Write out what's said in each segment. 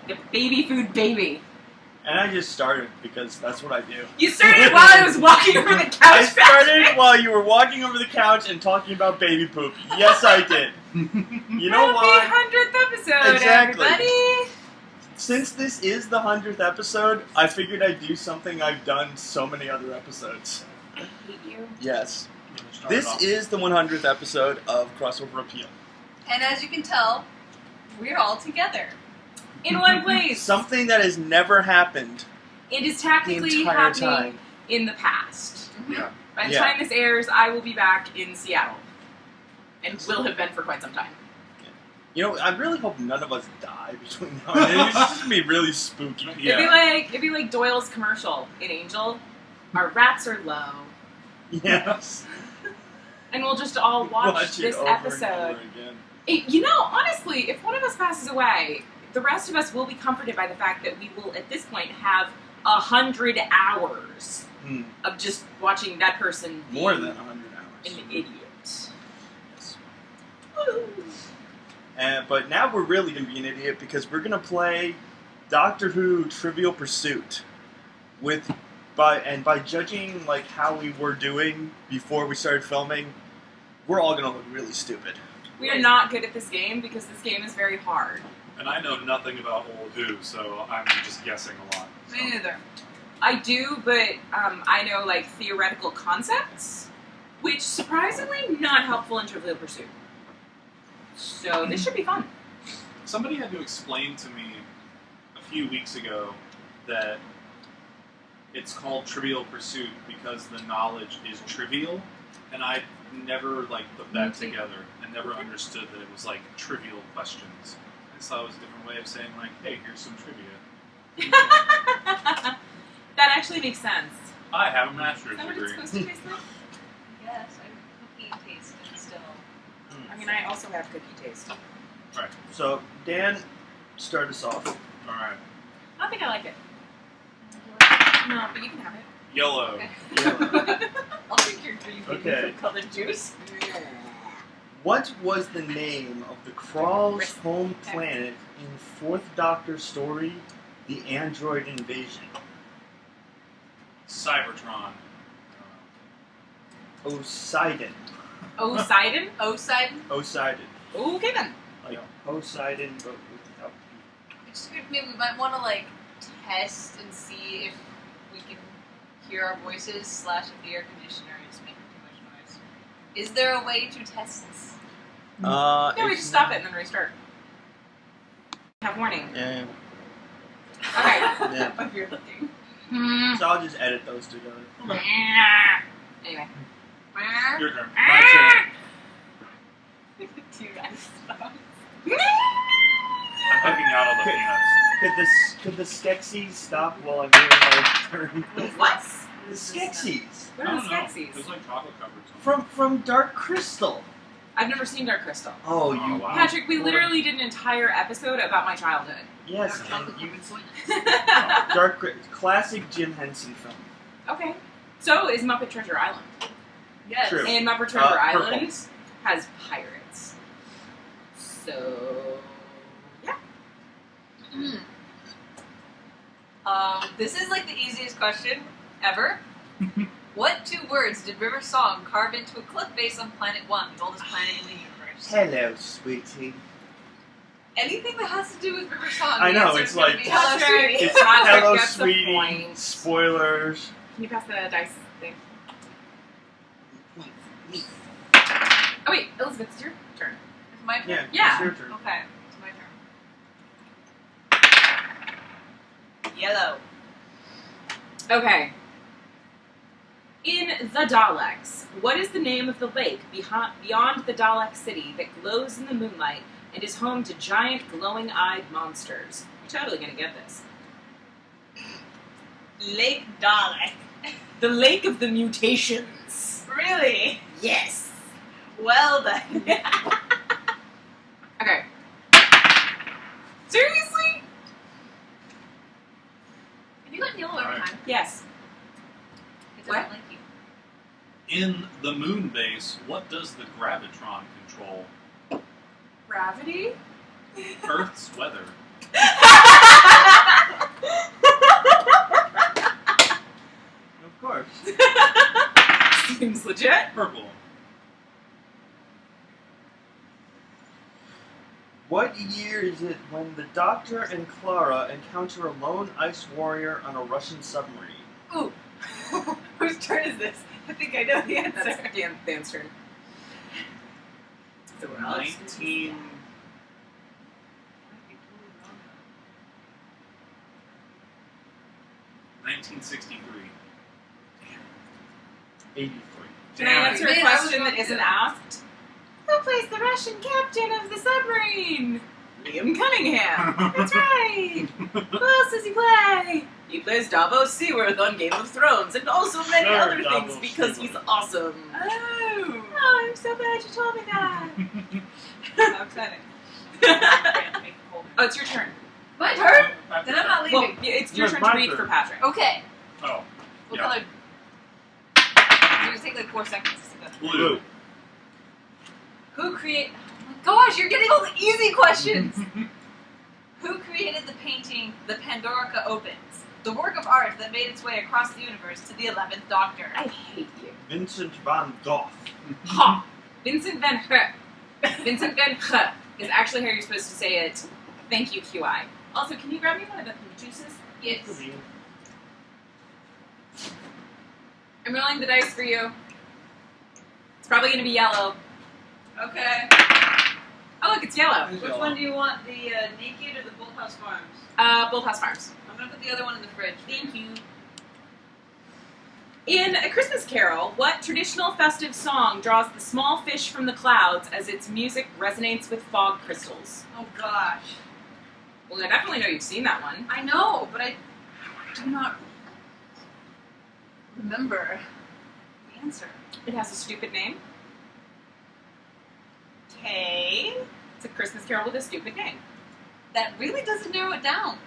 The baby food baby. And I just started because that's what I do. You started while I was walking over the couch. I started while you were walking over the couch and talking about baby poop. Yes, I did. You know why? Happy 100th episode, Exactly. everybody. Since this is the 100th episode, I figured I'd do something I've done so many other episodes. I hate you. Yes. This is the 100th episode of Crossover Appeal. And as you can tell, we're all together. In one place. Something that has never happened. It is technically the entire happening time. in the past. Yeah. By the Yeah. time this airs, I will be back in Seattle. And will have been for quite some time. You know, I really hope none of us die between now and then. It's just gonna be really spooky. Yeah. It'd be like Doyle's commercial in Angel. Our rats are low. Yes. And we'll just all watch it this over episode. and over again. You know, honestly, if one of us passes away, the rest of us will be comforted by the fact that we will, at this point, have 100 hours of just watching that person be More than 100 hours. an idiot. Yes. But now we're really going to be an idiot because we're going to play Doctor Who Trivial Pursuit. By judging like how we were doing before we started filming, we're all going to look really stupid. We are not good at this game because this game is very hard. And I know nothing about old Who, so I'm just guessing a lot. So. Me neither. I do, but I know like theoretical concepts, which surprisingly not helpful in Trivial Pursuit. So this should be fun. Somebody had to explain to me a few weeks ago that it's called Trivial Pursuit because the knowledge is trivial, and I never put that together and never understood that it was like trivial questions. I thought it was a different way of saying like, hey, here's some trivia. That actually makes sense. I have a Is master's that what it's degree. supposed to taste like? Yes, I'm cookie taste and still. I mean, I also have cookie taste. Right. So, Dan, start us off. All right. I don't think I like it. No, but you can have it. Yellow. Okay. I'll drink your green Okay. Colored juice. What was the name of the Krall's home planet in Fourth Doctor story, The Android Invasion? Cybertron. Poseidon. Poseidon? Poseidon? Poseidon. Okay then. Like Poseidon, but without P. It's just maybe we might want to test and see if we can hear our voices / if the air conditioner is making too much noise. Is there a way to test this? No, we it's- just stop it and then restart. Have warning. Yeah. Okay. Yeah. If you're looking. So I'll just edit those together. Anyway. Your turn. My turn. Do you guys stop? I'm picking out all the peanuts. Could the Skeksis stop while I'm doing my turn? What? The Skeksis. What I are don't the know. Skeksis? There's like chocolate covered something. From Dark Crystal. I've never seen Dark Crystal. Oh, Oh, you wow. Patrick, we literally did an entire episode about my childhood. Yes, Chocolate and you, covered sweets. classic Jim Henson film. Okay. So is Muppet Treasure Island. Yes. True. And Muppet Treasure Purple. Island has pirates. So, yeah. This is the easiest question ever. What 2 words did River Song carve into a cliff face on Planet One, the oldest planet in the universe? Hello, sweetie. Anything that has to do with River Song. I the know, answer it's is gonna like- be Hello, Patrick. Sweetie. It's Patrick Hello, gets the sweetie. point. Spoilers. Can you pass the dice thing? Me. Oh wait, Elizabeth, it's your turn. It's my turn. Yeah, Yeah. it's your turn. Okay, it's my turn. Yellow. Okay. In the Daleks, what is the name of the lake beyond the Dalek city that glows in the moonlight and is home to giant glowing-eyed monsters? You're totally gonna get this. Lake Dalek. The Lake of the Mutations. Really? Yes. Well then. Okay. Seriously? Have you gotten yellow every Alright. time? Yes. It doesn't What? like you. In the moon base, what does the gravitron control? Gravity? Earth's weather. Seems legit. Purple. What year is it when the Doctor and Clara encounter a lone ice warrior on a Russian submarine? Ooh. Whose turn is this? I think I know the answer. That's Dan's turn. So we're Alex. 1963. 83. Can I answer a Man, I was question wrong that isn't too. asked? Who plays the Russian captain of the submarine? Liam Cunningham. That's right. Who else does he play? He plays Davos Seaworth on Game of Thrones and also many Sure, other Davos things because Seaworth. he's awesome. Oh. Oh, I'm so glad you told me that. How exciting. Oh, it's your turn. My turn? Then I'm not Well, leaving. it's your No, turn my to read turn. for Patrick. Okay. Oh, What Yeah. color? It's gonna take like 4 seconds to go. blue. Who created? Oh my gosh, you're getting all the easy questions. Who created the painting "The Pandorica Opens," the work of art that made its way across the universe to the 11th Doctor? I hate you. Vincent van Gogh. Ha! Vincent van Gogh. Vincent van Gogh is actually how you're supposed to say it. Thank you, QI. Also, can you grab me one of the juices? Yes. I'm rolling the dice for you. It's probably going to be yellow. Okay. Oh, look, it's yellow. Which one do you want? The Naked or the Bolthouse Farms? Both House Farms. I'm gonna put the other one in the fridge. Thank you. In A Christmas Carol, what traditional festive song draws the small fish from the clouds as its music resonates with fog crystals? Oh gosh. Well, I definitely know you've seen that one. I know, but I do not remember the answer. It has a stupid name. Okay. It's A Christmas Carol with a stupid name. That really doesn't narrow it down.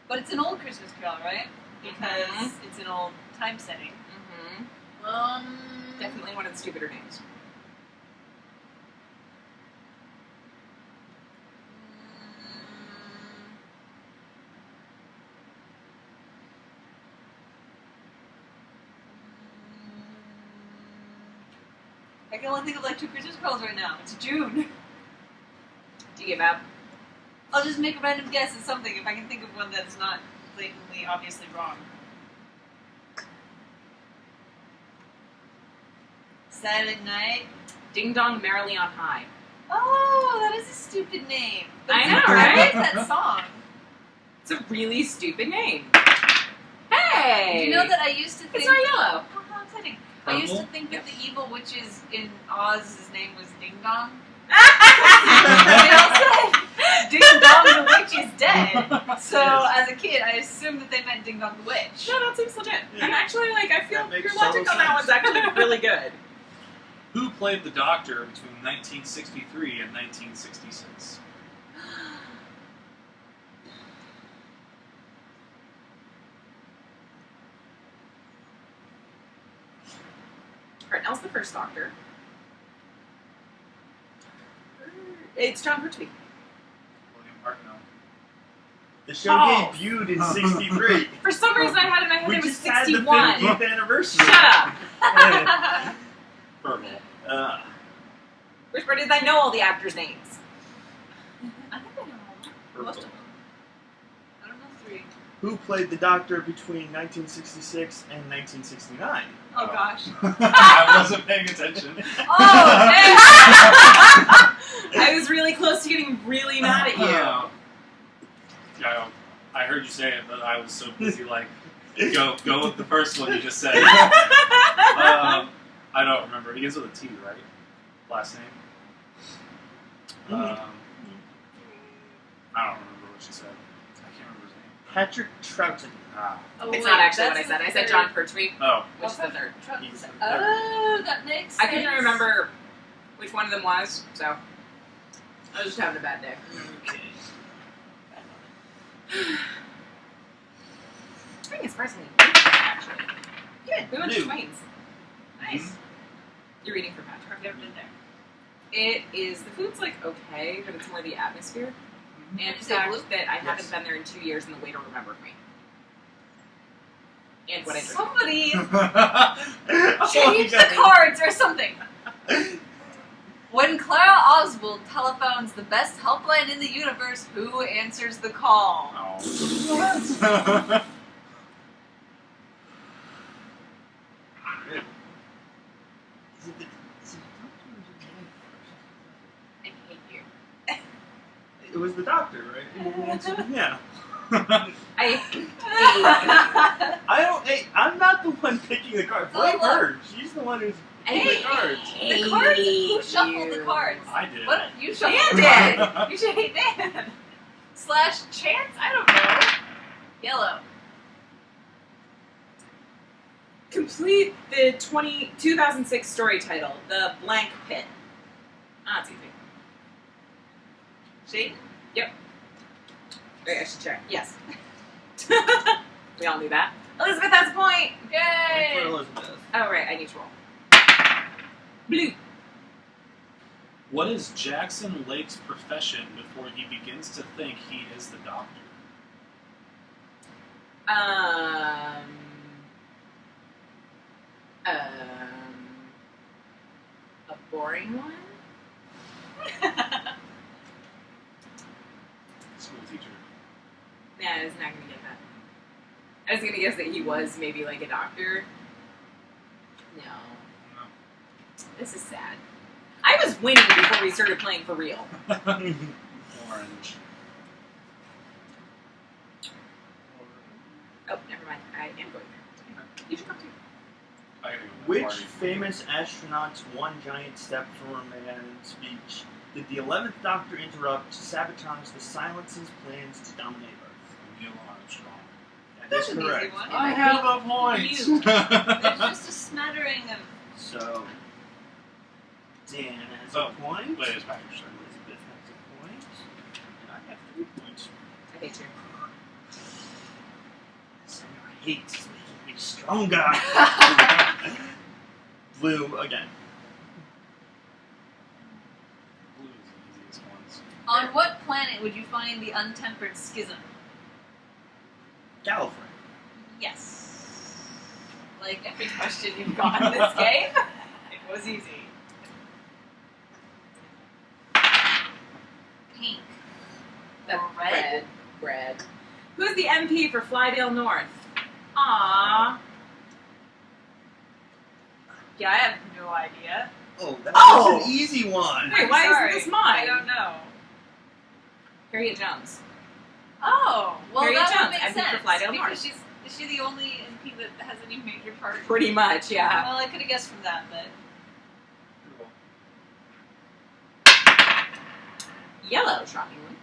But it's an old Christmas Carol, right? Because it's an old time setting. Mm-hmm. Definitely one of the stupider names. I can only think of like 2 Christmas carols right now. It's June. Do you give up? I'll just make a random guess at something if I can think of one that is not blatantly, obviously wrong. Saturday Night. Ding Dong Merrily on High. Oh, that is a stupid name. I know, What right? is that song? It's a really stupid name. Hey! Do you know that I used to think... It's not yellow. Oh, how exciting. I used to think that the evil witches in Oz, name was Ding Dong. They all said, Ding Dong the witch is dead. So, as a kid, I assumed that they meant Ding Dong the witch. No, that seems legit. Yeah. And actually, like, I feel That makes your logic total on that sense. one's actually really good. Who played the Doctor between 1963 and 1966? Hartnell's the first Doctor. It's John Pertwee. William Hartnell. The show Oh. debuted in 63. For some reason, I had in my head We it was just had the 61. 50th anniversary. Shut up. Purple. Which part did I know all the actors' names? I think I know Purple. most of them. I don't know 3. Who played the Doctor between 1966 and 1969? Oh gosh. I wasn't paying attention. Oh, dang. I was really close to getting really mad at you. Yeah, I heard you say it, but I was so busy. Like, go with the first one you just said. I don't remember. He begins with a T, right? Last name. I don't remember what she said. I can't remember his name. Patrick Troughton. Ah. Oh, It's wait, not actually what that's I said. the I said third. John Pertwee, Oh. which is the third. He's the third. Oh, that makes sense. I couldn't remember which one of them was, so I was just having a bad day. Okay. I think it's personally actually. Good. We went to Blue. Twain's. Nice. You're reading for Patrick. I've never been there. It is the food's like okay, but it's more the atmosphere and Is the it fact blue? that I haven't Yes. been there in 2 years and the waiter remembered me. And what I drink. Somebody Oh, change the God. cards or something. When Clara Oswald telephones the best helpline in the universe, who answers the call? Oh. Is it the doctor or is it the I hate you. wife? It was the doctor, right? Yeah. I hate you. I don't. Hey, I'm not the one picking the cards. Blame Look. her. She's the one who's picking the cards. The cards? Who shuffled the cards? I did. What? You shuffled Dan the did. cards. You should hate Dan. Slash chance? I don't know. Yellow. Complete the 2006 story title, The Blank Pit. Ah, it's easy. Shade? Wait, I should check. Yes. We all knew that. Elizabeth has a point! For Yay! Elizabeth. Oh, right, I need to roll. Blue. What is Jackson Lake's profession before he begins to think he is the doctor? A boring one? School teacher. Nah, I was not gonna get that. I was gonna guess that he was maybe like a doctor. No. No. This is sad. I was winning before we started playing for real. Orange. Oh, never mind. I am going there. You should come too. I gotta go to the Which party. famous astronaut's one giant step for a man speech did the 11th Doctor interrupt to sabotage the Silence's plans to dominate Earth? Neil Armstrong. That That's is an easy correct. one. I have a point. you. There's just a smattering of. So, Dan has Oh, a point. Wait, it's back. Sorry. Elizabeth has a point. And I have 3 points. I hate you. Summer hate is making me stronger. Blue again. Blue is the easiest ones. On what planet would you find the untempered schism? Gallifrey. Yes. Like every question you've got in this game, it was easy. Pink. The Red? Red. Who's the MP for Flydale North? Aww. Yeah, I have no idea. Oh, that Oh! was an easy one. Wait, why Sorry, isn't this mine? I don't know. Harriet Jones. Oh, well Harriet that would Jones, make MP for sense. Flydale because North. is she the only MP that has any major part? Pretty much, yeah. Well, I could have guessed from that, but Yellow, shockingly.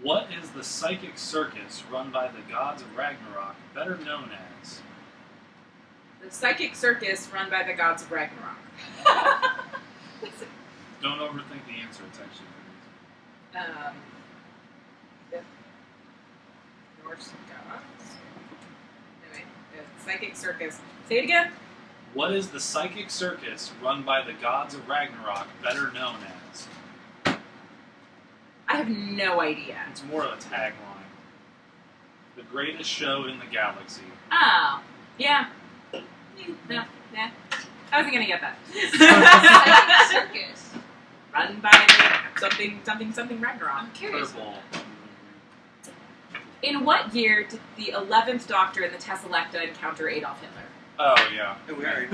What is the psychic circus run by the gods of Ragnarok, better known as? The psychic circus run by the gods of Ragnarok. Don't overthink the answer. It's actually pretty The Norse gods. Anyway, the psychic circus. Say it again. easy. What is the psychic circus run by the gods of Ragnarok, better known as? I have no idea. It's more of a tagline. The greatest show in the galaxy. Oh, yeah. No, nah. I wasn't gonna get psychic that. circus. Run by the something Ragnarok. I'm curious. Purple. In what year did the 11th Doctor and the Tesselecta encounter Adolf Hitler? Oh, yeah. We already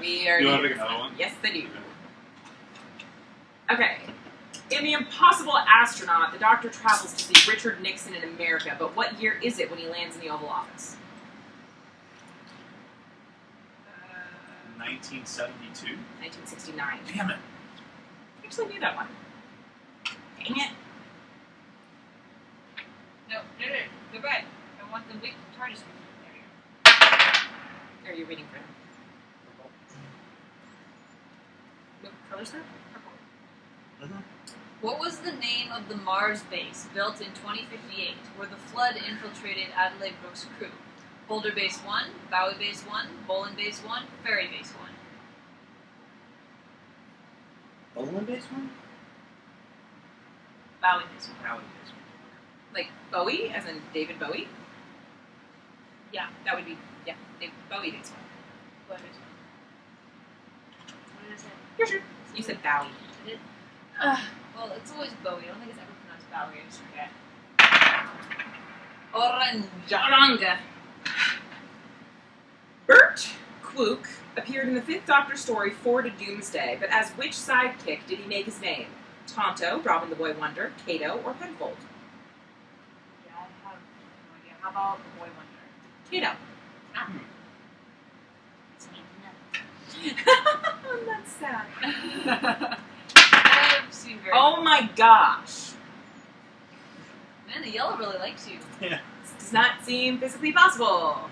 We are. You want to pick another one? Yes, I do. Okay. In The Impossible Astronaut, the Doctor travels to see Richard Nixon in America, but what year is it when he lands in the Oval Office? 1972? 1969. Damn it. I actually knew that one. Dang it. No, go back. I want the big TARDIS. There you go. Are you reading for him? What color's that? Purple. What was the name of the Mars base built in 2058 where the flood infiltrated Adelaide Brooks' crew? Boulder Base 1, Bowie Base 1, Bolin Base 1, Ferry Base 1. Olin base one? Bowie Base 1. Bowie base one. Like Bowie, as in David Bowie? Yeah. That would be, yeah, Bowie takes one. What did I say? You're sure. You said Bowie. Did it? Well, it's always Bowie. I don't think it's ever pronounced Bowie. I just forget. Oranga. Bert Quook appeared in the Fifth Doctor story Four to Doomsday, but as which sidekick did he make his name? Tonto, Robin the Boy Wonder, Cato, or Penfold? Yeah, I have no idea. How about the Boy Wonder? Cato. Ah. That's sad. I've seen very. Oh my gosh. Man, the yellow really likes you. Yeah. This does not seem physically possible.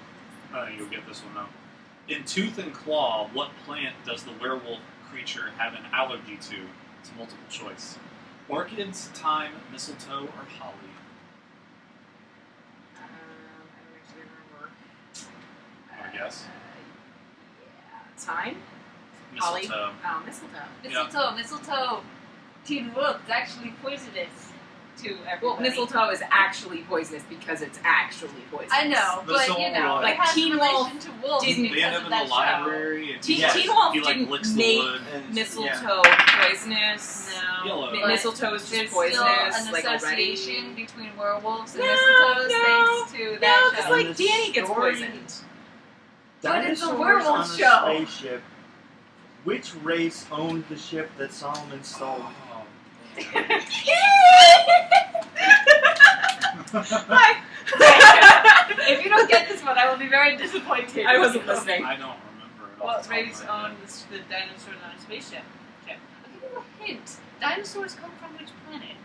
You'll get this one though. In Tooth and Claw, what plant does the werewolf creature have an allergy to? It's multiple choice. Orchids, thyme, mistletoe, or holly? I don't actually remember. I guess. Yeah. Time? Holly? Mistletoe. Oh, mistletoe. Mistletoe. Teen Wolf is actually poisonous to everybody. Well, mistletoe is actually poisonous because it's actually poisonous. I know, The but soul you know, like it has Teen a relation Wolf to wolves didn't- They because end up of in that the show. library and Teen, Yes. Teen Wolf he like didn't licks the make wood. And, mistletoe poisonous. No, Yellow. but Mistletoe is there's just poisonous, still an like association already. between werewolves and No, mistletoes no, thanks to No, that because show. like And the Danny gets story- poisoned. But it's a Dinosaurs werewolf on a show. spaceship. Which race owned the ship that Solomon stole? Oh, Hi. If you don't get this one, I will be very disappointed. I wasn't listening. I don't remember it. What race owned the dinosaurs on a spaceship? Okay. I'll give you a hint. Dinosaurs come from which planet?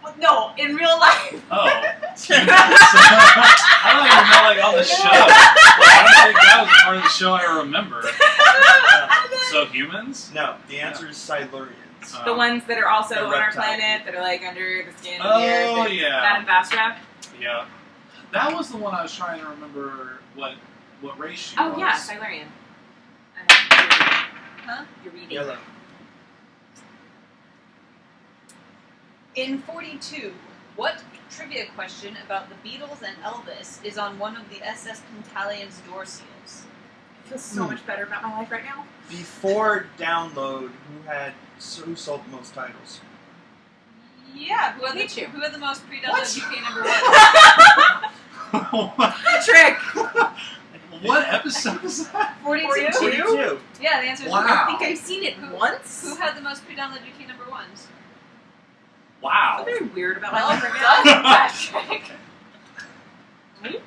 Well, no, in real life. Oh. I don't even know, like, on the show. Like, I don't think that was part of the show I remember. So, humans? No, the answer is Silurians. The ones that are also The on our reptile planet that are like under the skin of the earth. Oh, That yeah. and Bastra. Yeah. That was the one I was trying to remember what race she Oh was. yeah, Silurian. Huh? You're reading. Yellow. In 42, what trivia question about the Beatles and Elvis is on one of the SS Pentalion's door seals? I feel so much better about my life right now. Before download, who sold the most titles? Yeah, who Me too. are the most pre-downloaded What? UK number one? Trick! What episode is that? 42? 42. Yeah, the answer is Wow. I think I've seen it once. Who had the most pre-downloaded UK number ones? Wow. I'm very weird about my Well life right done, Patrick. See,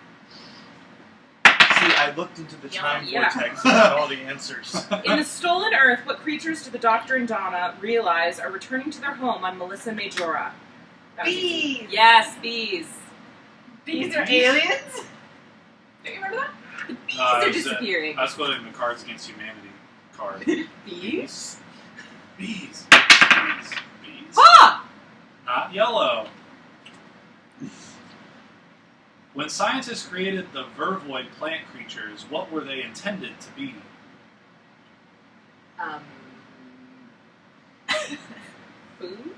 I looked into the time Yeah. vortex and got all the answers. now. In the Stolen Earth, what creatures do the Doctor and Donna realize are returning to their home on Melissa Majora? That was easy. Bees! Yes, bees. Bees are aliens? Don't you remember that? The bees I are was, disappearing. I was quoting the Cards Against Humanity card. Bees? Bees. Bees. Bees. Ah! Not yellow. When scientists created the vervoid plant creatures, what were they intended to be? Food?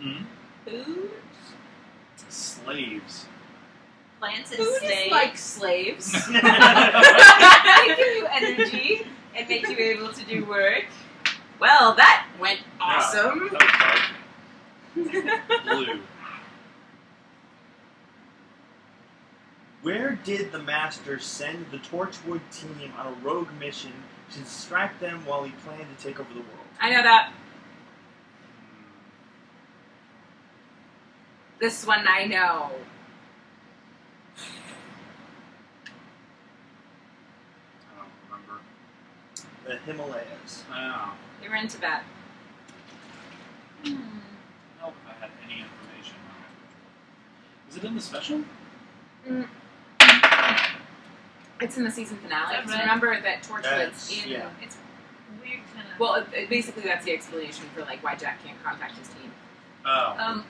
Hmm? Food? Slaves. Plants and Food snakes. is like slaves. They give you energy and make you able to do work. Well, that went awesome. That was dark. Blue. Where did the Master send the Torchwood team on a rogue mission to distract them while he planned to take over the world? I know that. This one I know. I don't remember. The Himalayas. I don't know. They were in Tibet. I don't know if I had any information on it. Is it in the special? It's in the season finale. Is that So right? remember that Torchwood's That's- in. yeah. It's weird kind of. Well, basically that's the explanation for like why Jack can't contact his team. Oh.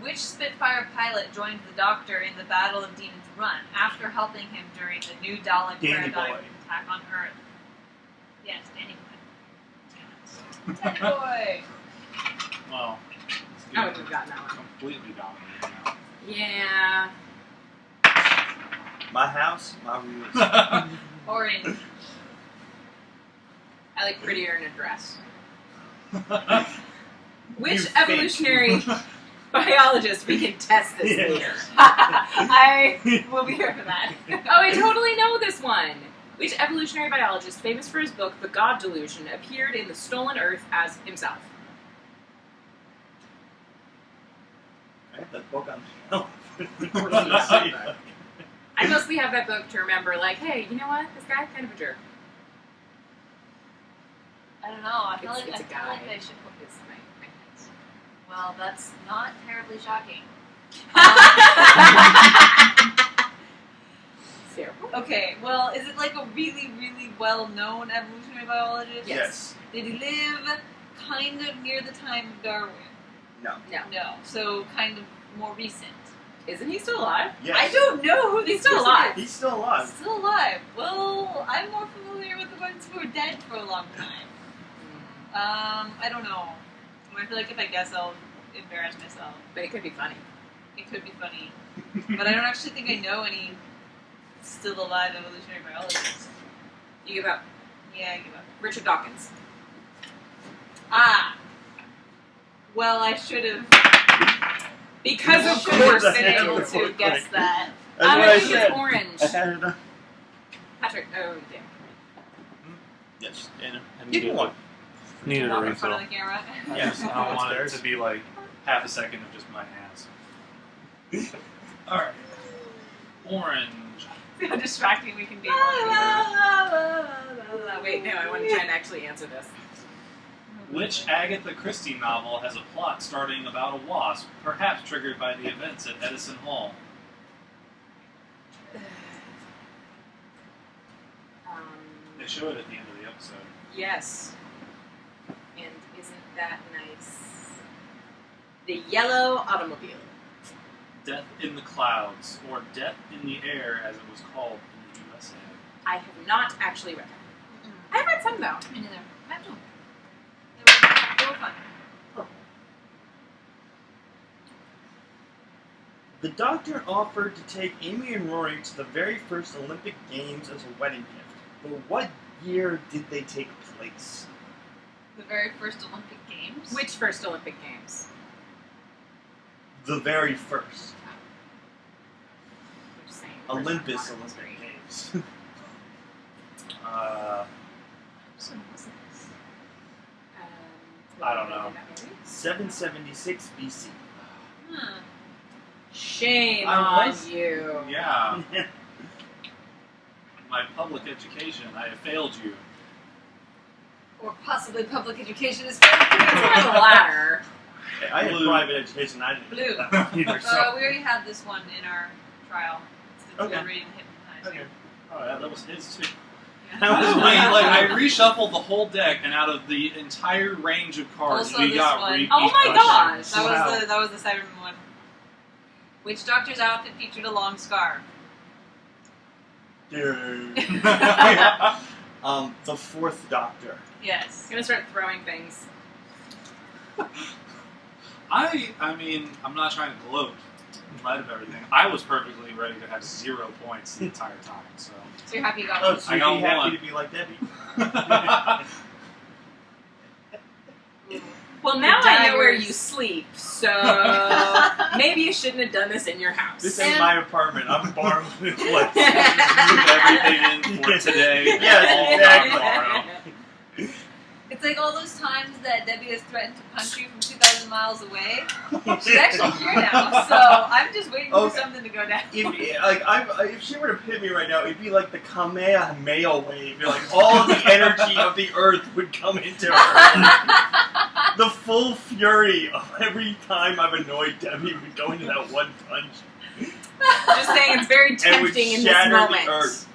Which Spitfire pilot joined the Doctor in the Battle of Demon's Run after helping him during the new Dalek Danny paradigm Boy. attack on Earth? Yes, Danny Boy. Danny Boy. Well, it's I would getting have gotten that one. completely dominated now. Yeah. My house, my rules. Orange. I like prettier in a dress. You Which think. evolutionary biologist, we can test this Yeah. later. I will be here for that. Oh, I totally know this one. Which evolutionary biologist, famous for his book The God Delusion, appeared in The Stolen Earth as himself? I have that book on the I mostly have that book to remember, like, hey, you know what? This guy's kind of a jerk. I don't know. I feel It's like a I feel guy. like I should. It's my hint. Well, that's not terribly shocking. Sarah? Okay, well, is it like a really, really well-known evolutionary biologist? Yes. Did he live kind of near the time of Darwin? No. No. No, so kind of more recent. Isn't he still alive? Yes. I don't know who He's this still person alive. is. He's still alive. Still alive. Well, I'm more familiar with the ones who are dead for a long time. I don't know. I feel like if I guess, I'll embarrass myself. But it could be funny. It could be funny. But I don't actually think I know any still alive evolutionary biologists. You give up. Yeah, I give up. Richard Dawkins. Ah! Well, I should have Because of Should've course done been that able before to guess quick. that. That's I what I think said. it's orange. I had it. Patrick, oh, damn. Yes. And Give me one. Needed a Not in front refill. of the camera. Yes. I don't want it Upstairs. to be like half a second of just my ass. Alright. Orange. See how distracting we can be. Wait, no, I want to try and actually answer this. Which Agatha Christie novel has a plot starting about a wasp, perhaps triggered by the events at Edison Hall? They show it at the end of the episode. Yes. And isn't that nice? The Yellow Automobile. Death in the Clouds, or Death in the Air, as it was called in the USA. I have not actually read it. I've read some though. Me neither. I have to. They were fun. The doctor offered to take Amy and Rory to the very first Olympic Games as a wedding gift. But what year did they take place? The very first Olympic Games. Which first Olympic Games? The very first. I'm just saying. Olympus Modern history. Olympic Games. I don't know. 776 BC. Hmm. Shame I on was- you. Yeah, my public education, I have failed you. Or possibly public education is It's more the latter. I had Blue. private education. I didn't blue. either. So. We already had this one in our trial. It's the Okay. jewelry and hypnotizing. Okay. Oh yeah, that was his too. Yeah. That was Wait, mine. like I reshuffled the whole deck, and out of the entire range of cards, Also we this got one. repeat Oh my questions. gosh. Wow. That was the Cyberman one. Which doctor's outfit featured a long scarf? The fourth Doctor. Yes. I'm gonna start throwing things. I mean, I'm not trying to gloat in light of everything. I was perfectly ready to have 0 points the entire time, so. So you're happy you got Oh, one. so I you'd got be happy one. to be like Debbie. Well, now I know where daggers. you sleep, so maybe you shouldn't have done this in your house. This ain't my apartment. I'm borrowing this place. Move everything in for today. Yes, all exactly. not tomorrow. It's like all those times that Debbie has threatened to punch you from 2,000 miles away. She's actually here now, so I'm just waiting for Okay. something to go down. If she were to hit me right now, it'd be like the Kamehameha wave. Like all of the energy of the earth would come into her. The full fury of every time I've annoyed Debbie would go into that one punch. Just saying, it's very And would tempting in this shatter moment. the earth.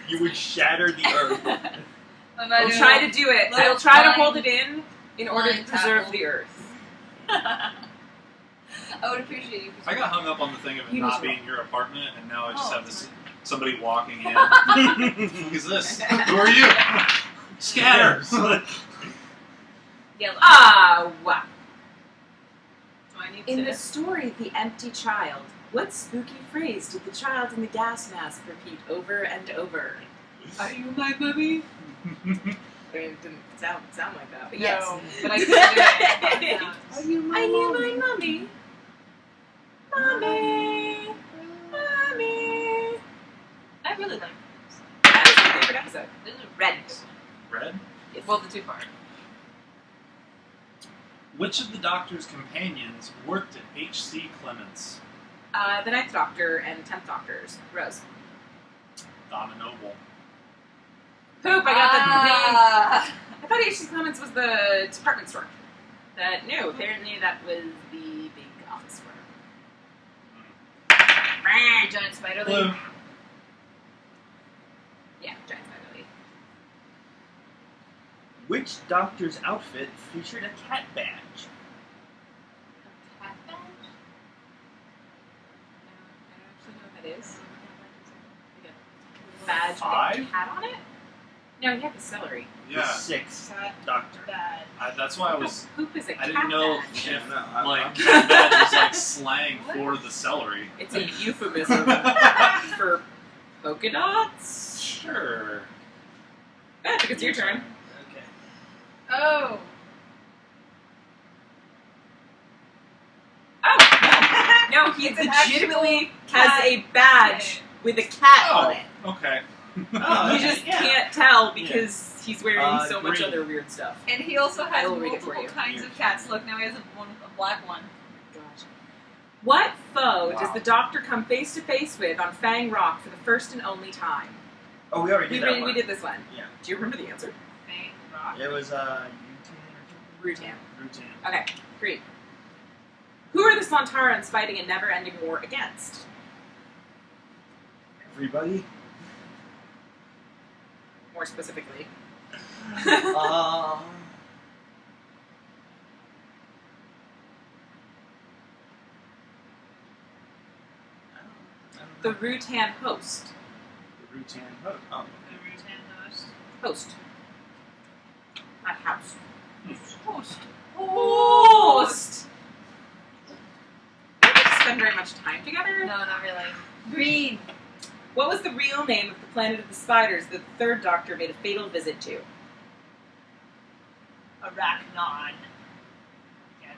You would shatter the earth. I'll try to do it. Little I'll try to flying- hold it in order to flying preserve tackle. the earth. I would appreciate you. I got hung up on the thing of it You not just being your apartment, and now I just Oh, have this sorry. somebody walking in. Who's this? Who are you? Scatter. Yellow. Ah, wow. My I need In to. the story, The Empty Child, what spooky phrase did the child in the gas mask repeat over and over? Are you my mummy? I mean, it didn't sound like that, but No, yes. but I can do it. Are you my mummy? Mommy! Mommy! I really like this. That was my favorite episode. This is a Red. really good one. Red? Well, the two-part. Which of the Doctor's companions worked at H.C. Clements? The Ninth Doctor and 10th Doctors. Rose. Donna Noble. Poop, I got the name. Ah. I thought H.C. Clements was the department store. No, apparently that was the big office store. The giant spider Blue. leaf. Yeah, giant spider leaf. Which doctor's outfit featured a cat badge? A cat badge? I don't actually know what that is. Like a badge with a Five? cat on it? No, you have the celery. The Yeah. sixth Cat doctor. badge. That's why I was. Poop is a cat I didn't know badge. if No, I'm- like cat badge was like slang What? for the celery. It's a euphemism for polka dots. Sure. I think it's your turn. Okay. Oh. Oh, no. No, he It's an legitimately actual has cat. a badge with a cat on it. Okay. Oh, You okay, just yeah. can't tell because he's wearing so much green. other weird stuff. And he also has I will read it for multiple you. kinds of cats. Look, now he has a black one. Gosh. What foe does Wow. the Doctor come face to face with on Fang Rock for the first and only time? Oh, we already did that one. We did this one. Yeah. Do you remember the answer? Fang rock. It was Rutan. Rutan. Okay, great. Who are the Sontarans fighting a never-ending war against? Everybody. More specifically. uh, The Rutan host. The Rutan host. Oh, The Rutan host. Host. Not house. Host. Host! Did we spend very much time together? No, not really. Green. What was the real name of the planet of the spiders that the Third Doctor made a fatal visit to? Arachnon. Yeah,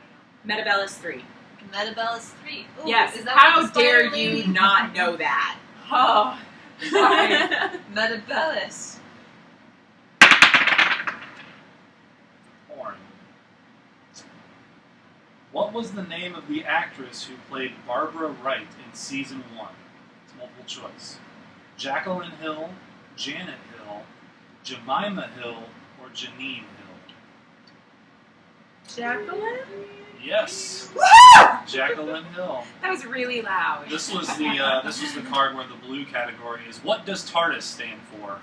I Metabellus 3. don't know. Metabellus 3. Ooh, Yes, is that how what the spider dare lady- you not know that? Oh, sorry. Metabellus. Horn. What was the name of the actress who played Barbara Wright in season 1? It's multiple choice. Jacqueline Hill, Janet Hill, Jemima Hill, or Janine Hill? Jacqueline? Yes. Jacqueline Hill. That was really loud. This was the card where the blue category is what does TARDIS stand for?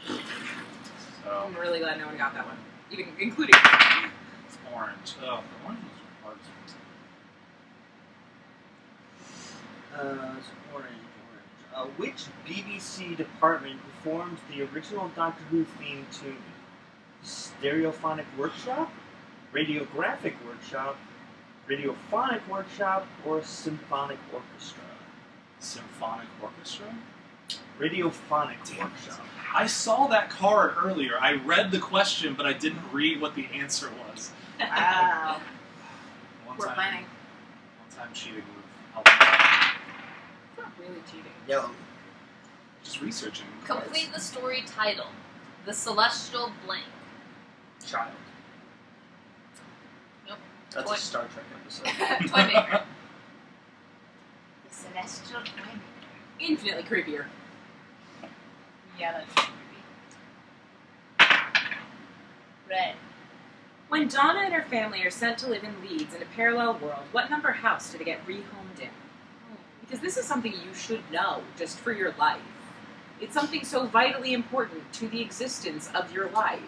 So I'm really glad no one got that one, even including. it's orange. Oh, the orange was hard. it's orange. Which BBC department performed the original Doctor Who theme tune? Stereophonic Workshop, Radiographic Workshop, Radiophonic Workshop, or Symphonic Orchestra? Symphonic Orchestra? Radiophonic Damn it. Workshop. I saw that card earlier. I read the question, but I didn't read what the answer was. Wow. One We're time, planning. One time cheating would help. It's not really cheating. Yellow. Just researching. Complete the story title. The Celestial Blank. Child. Nope. That's Toy. a Star Trek episode. Toymaker. The Celestial Blank. Infinitely creepier. Yeah, that's creepy. Red. When Donna and her family are sent to live in Leeds in a parallel world, what number house do they get rehomed in? Because this is something you should know just for your life. It's something so vitally important to the existence of your life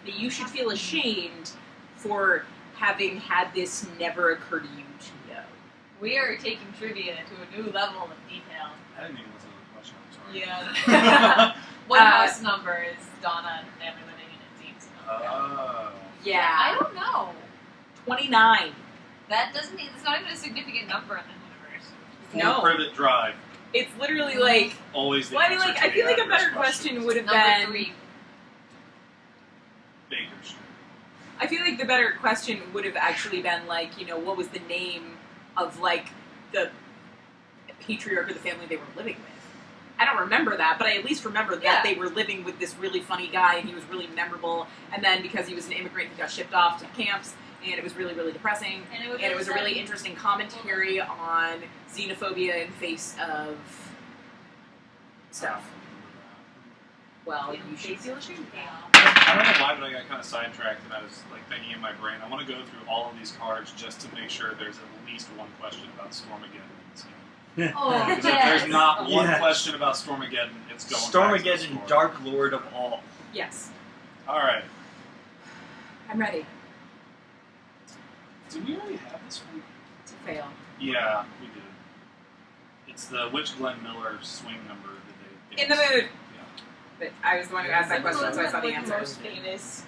that you should feel ashamed for having had this never occur to you to know. We are taking trivia to a new level of detail. I didn't even listen to the question. I'm sorry. Yeah. What Uh, house number is Donna and her family living in, it seems? Oh. Yeah. I don't know. 29. That doesn't. It's not even a significant number in the universe. No. Privet Drive. It's literally like. Always the Well, I mean, answer like to I the feel like a address better question questions. would have Number been. 3. Baker Street. I feel like the better question would have actually been like, what was the name of like the patriarch of the family they were living with? I don't remember that, but I at least remember that Yeah. they were living with this really funny guy, and he was really memorable. And then because he was an immigrant, he got shipped off to camps, and it was really, really depressing. And And it was a really interesting commentary on xenophobia in the face of stuff. Well, you should feel ashamed of that. I don't know why, but I got kind of sidetracked, and I was like thinking in my brain, I want to go through all of these cards just to make sure there's at least one question about Stormageddon in this game. Oh, Because if yes. there's not one Yes. question about Stormageddon, it's going back to the Stormageddon, story. Dark Lord of all. Yes, All right. I'm ready Did we already have this one? to fail. Yeah, we did. It's the which Glenn Miller swing number did they In the mood. Yeah. But I was the one who asked that question, so I saw the answer. Most famous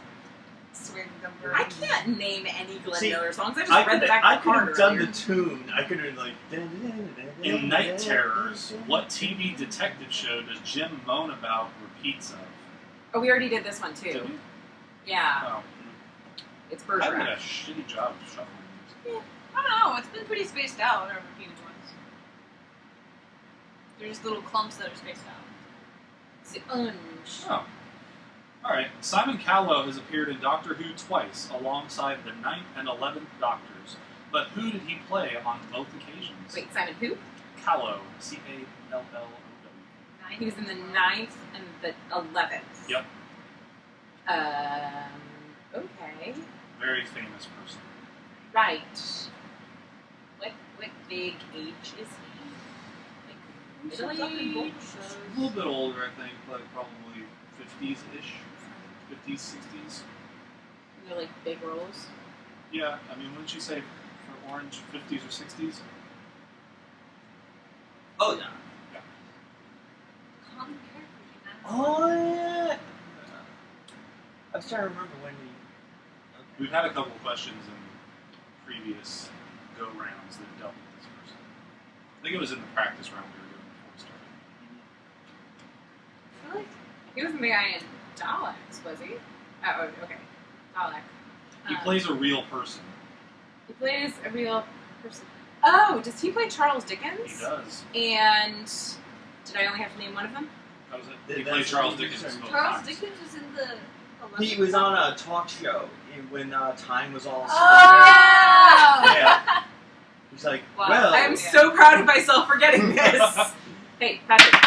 swing number. I can't name any Glenn See, Miller songs. I just I read the could back of the card have done earlier. the tune. I could have like. In Night Terrors, what TV detective show does Jim moan about repeats of? Oh, we already did this one too. Did we? Yeah, Oh. it's I did a Bergerac. shitty job of shuffling these. I don't know. It's been pretty spaced out. Our repeated ones. They're just little clumps that are spaced out. Oh. Alright. Simon Callow has appeared in Doctor Who twice, alongside the 9th and 11th Doctors. But who did he play on both occasions? Wait, Simon who? Callow. C-A-L-L-O-W. He was in the 9th and the 11th. Yep. Okay. Very famous person. Right. What big age is he? Like, middle age? A little bit older, I think, like probably 50s-ish. 50s, 60s. They're like big roles. Yeah, I mean, wouldn't you say for Orange, 50s or 60s? Oh yeah. Common character, you know? Oh yeah. I was trying to remember when we. We've had a couple of questions in previous go-rounds that dealt with this person. I think it was in the practice round we were doing before we started. I feel like he wasn't the guy in Daleks, was he? Oh, okay. Dalek. He plays a real person. He plays a real person. Oh, does he play Charles Dickens? He does. And did I only have to name one of them? That was it. Th- He that's played Charles what you Dickens said. both Charles times. Dickens was in the. He was on a talk show when time was all. Oh! Yeah. He's like, Wow. well. I am so proud of myself for getting this. Hey, Patrick,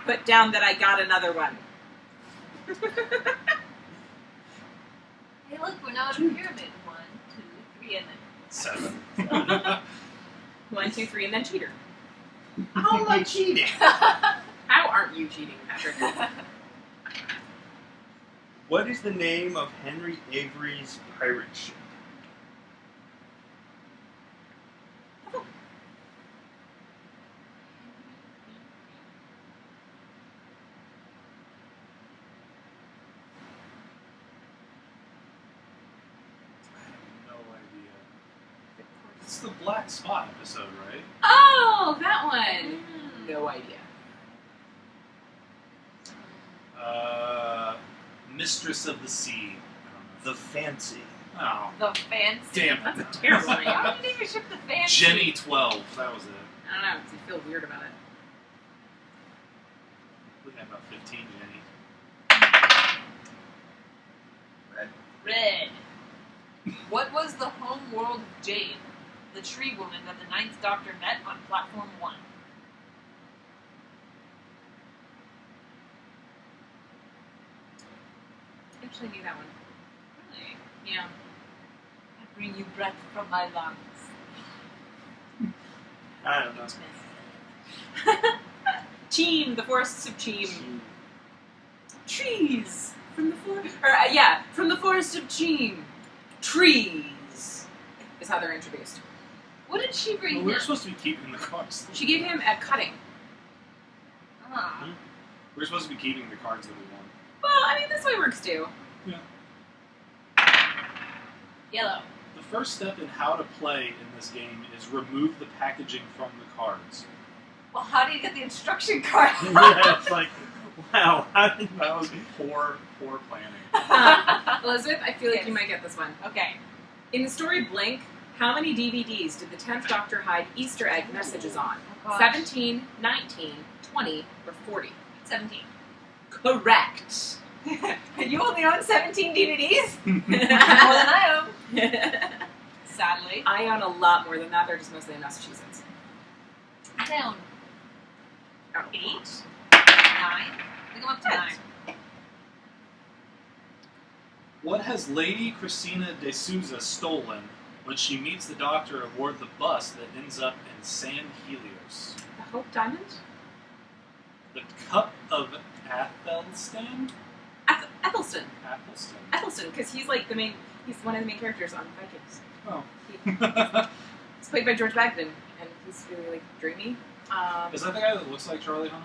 put down that I got another one. Hey, look, we're now at a pyramid. 1, 2, 3, and then. 7. 1, 2, 3, and then cheater. How am I cheating? How aren't you cheating, Patrick? What is the name of Henry Avery's pirate ship? I have no idea. It's the Black Spot episode, right? Oh, that one. No idea. Mistress of the Sea. The Fancy. Oh, The Fancy. damn That's a it. terrible name. Why did you name your ship the Fancy? Jenny 12. That was it. I don't know. I feel weird about it. We had about 15 Jenny. Red. What was the home world of Jade, the tree woman that the Ninth Doctor met on Platform 1? I actually knew that one. Really? Yeah. I bring you breath from my lungs. I don't know. Cheem, the forests of Cheem. She- Trees from the forest. From the forest of Cheem. Trees is how they're introduced. What did she bring Well, we were him? supposed to be keeping the cards. She gave him a cutting. Ah. We were supposed to be keeping the cards that we won. Well, I mean, this way works too. Yellow. The The first step in how to play in this game is remove the packaging from the cards. Well, how do you get the instruction card? Yeah, it's like, wow, how did That was poor planning. Elizabeth, I feel like you might get this one. Okay. In the story Blink, how many DVDs did the 10th Doctor hide Easter egg messages on? Oh, gosh. 17, 19, 20, or 40? 17. Correct. You only own 17 DVDs? More than I own. Sadly. I own a lot more than that. They're just mostly in Massachusetts. I own Oh. 8? 9? I think I'm up to 9. What has Lady Christina de Souza stolen when she meets the Doctor aboard the bus that ends up in San Helios? The Hope Diamond? The Cup of Athelstan? Ethelston. Athelstan. Ethelston, because he's like the main. He's one of the main characters on Vikings. Oh. He's played by George Bagden, and he's really like dreamy. Is that the guy that looks like Charlie Hunnam?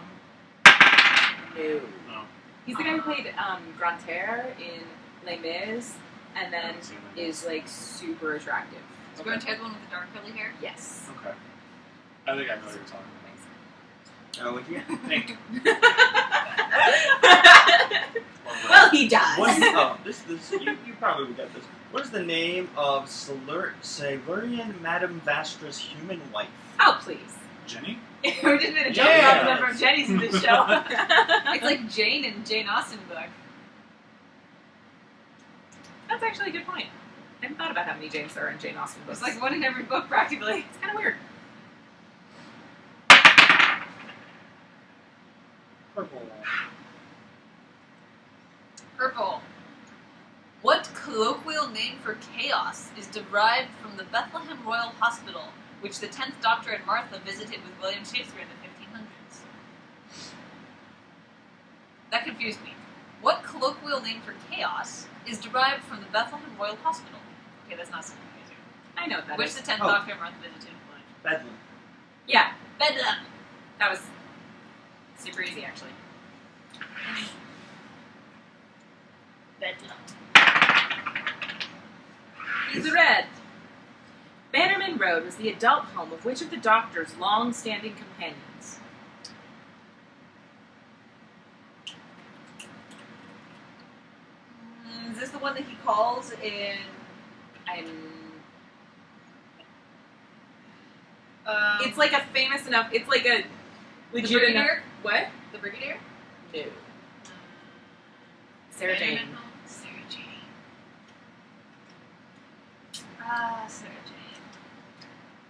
No. No. He's the guy who played Grantaire in Les Mis, and then haven't seen that. is like super attractive. Is Grantaire the one with the dark curly hair? Yes. Okay. I think I know what you're talking Oh, yeah. about. Thank you. Well, he does. This you probably would get this. What is the name of Silurian Madame Vastra's human wife? Oh, please. Jenny? We just made a joke Yes. about the number of Jennies in this show. It's like Jane in Jane Austen book. That's actually a good point. I hadn't thought about how many Janes there are in Jane Austen books. It's like one in every book practically. It's kind of weird. Purple. Purple. What colloquial name for chaos is derived from the Bethlehem Royal Hospital, which the 10th Doctor and Martha visited with William Shakespeare in the 1500s? That confused me. What colloquial name for chaos is derived from the Bethlehem Royal Hospital? Okay, that's not so confusing. I know what that Which is. the 10th Oh. Doctor and Martha visited with William? Bedlam. Yeah, Bedlam. that was super easy, actually. Bedlam. He's red. Bannerman Road was the adult home of which of the Doctor's long-standing companions? Is this the one that he calls in? It's like a famous enough. It's like a the legit enough. Brigadier? What? The Brigadier? No. Sarah Jane. Sarah Jane. Sarah Jane.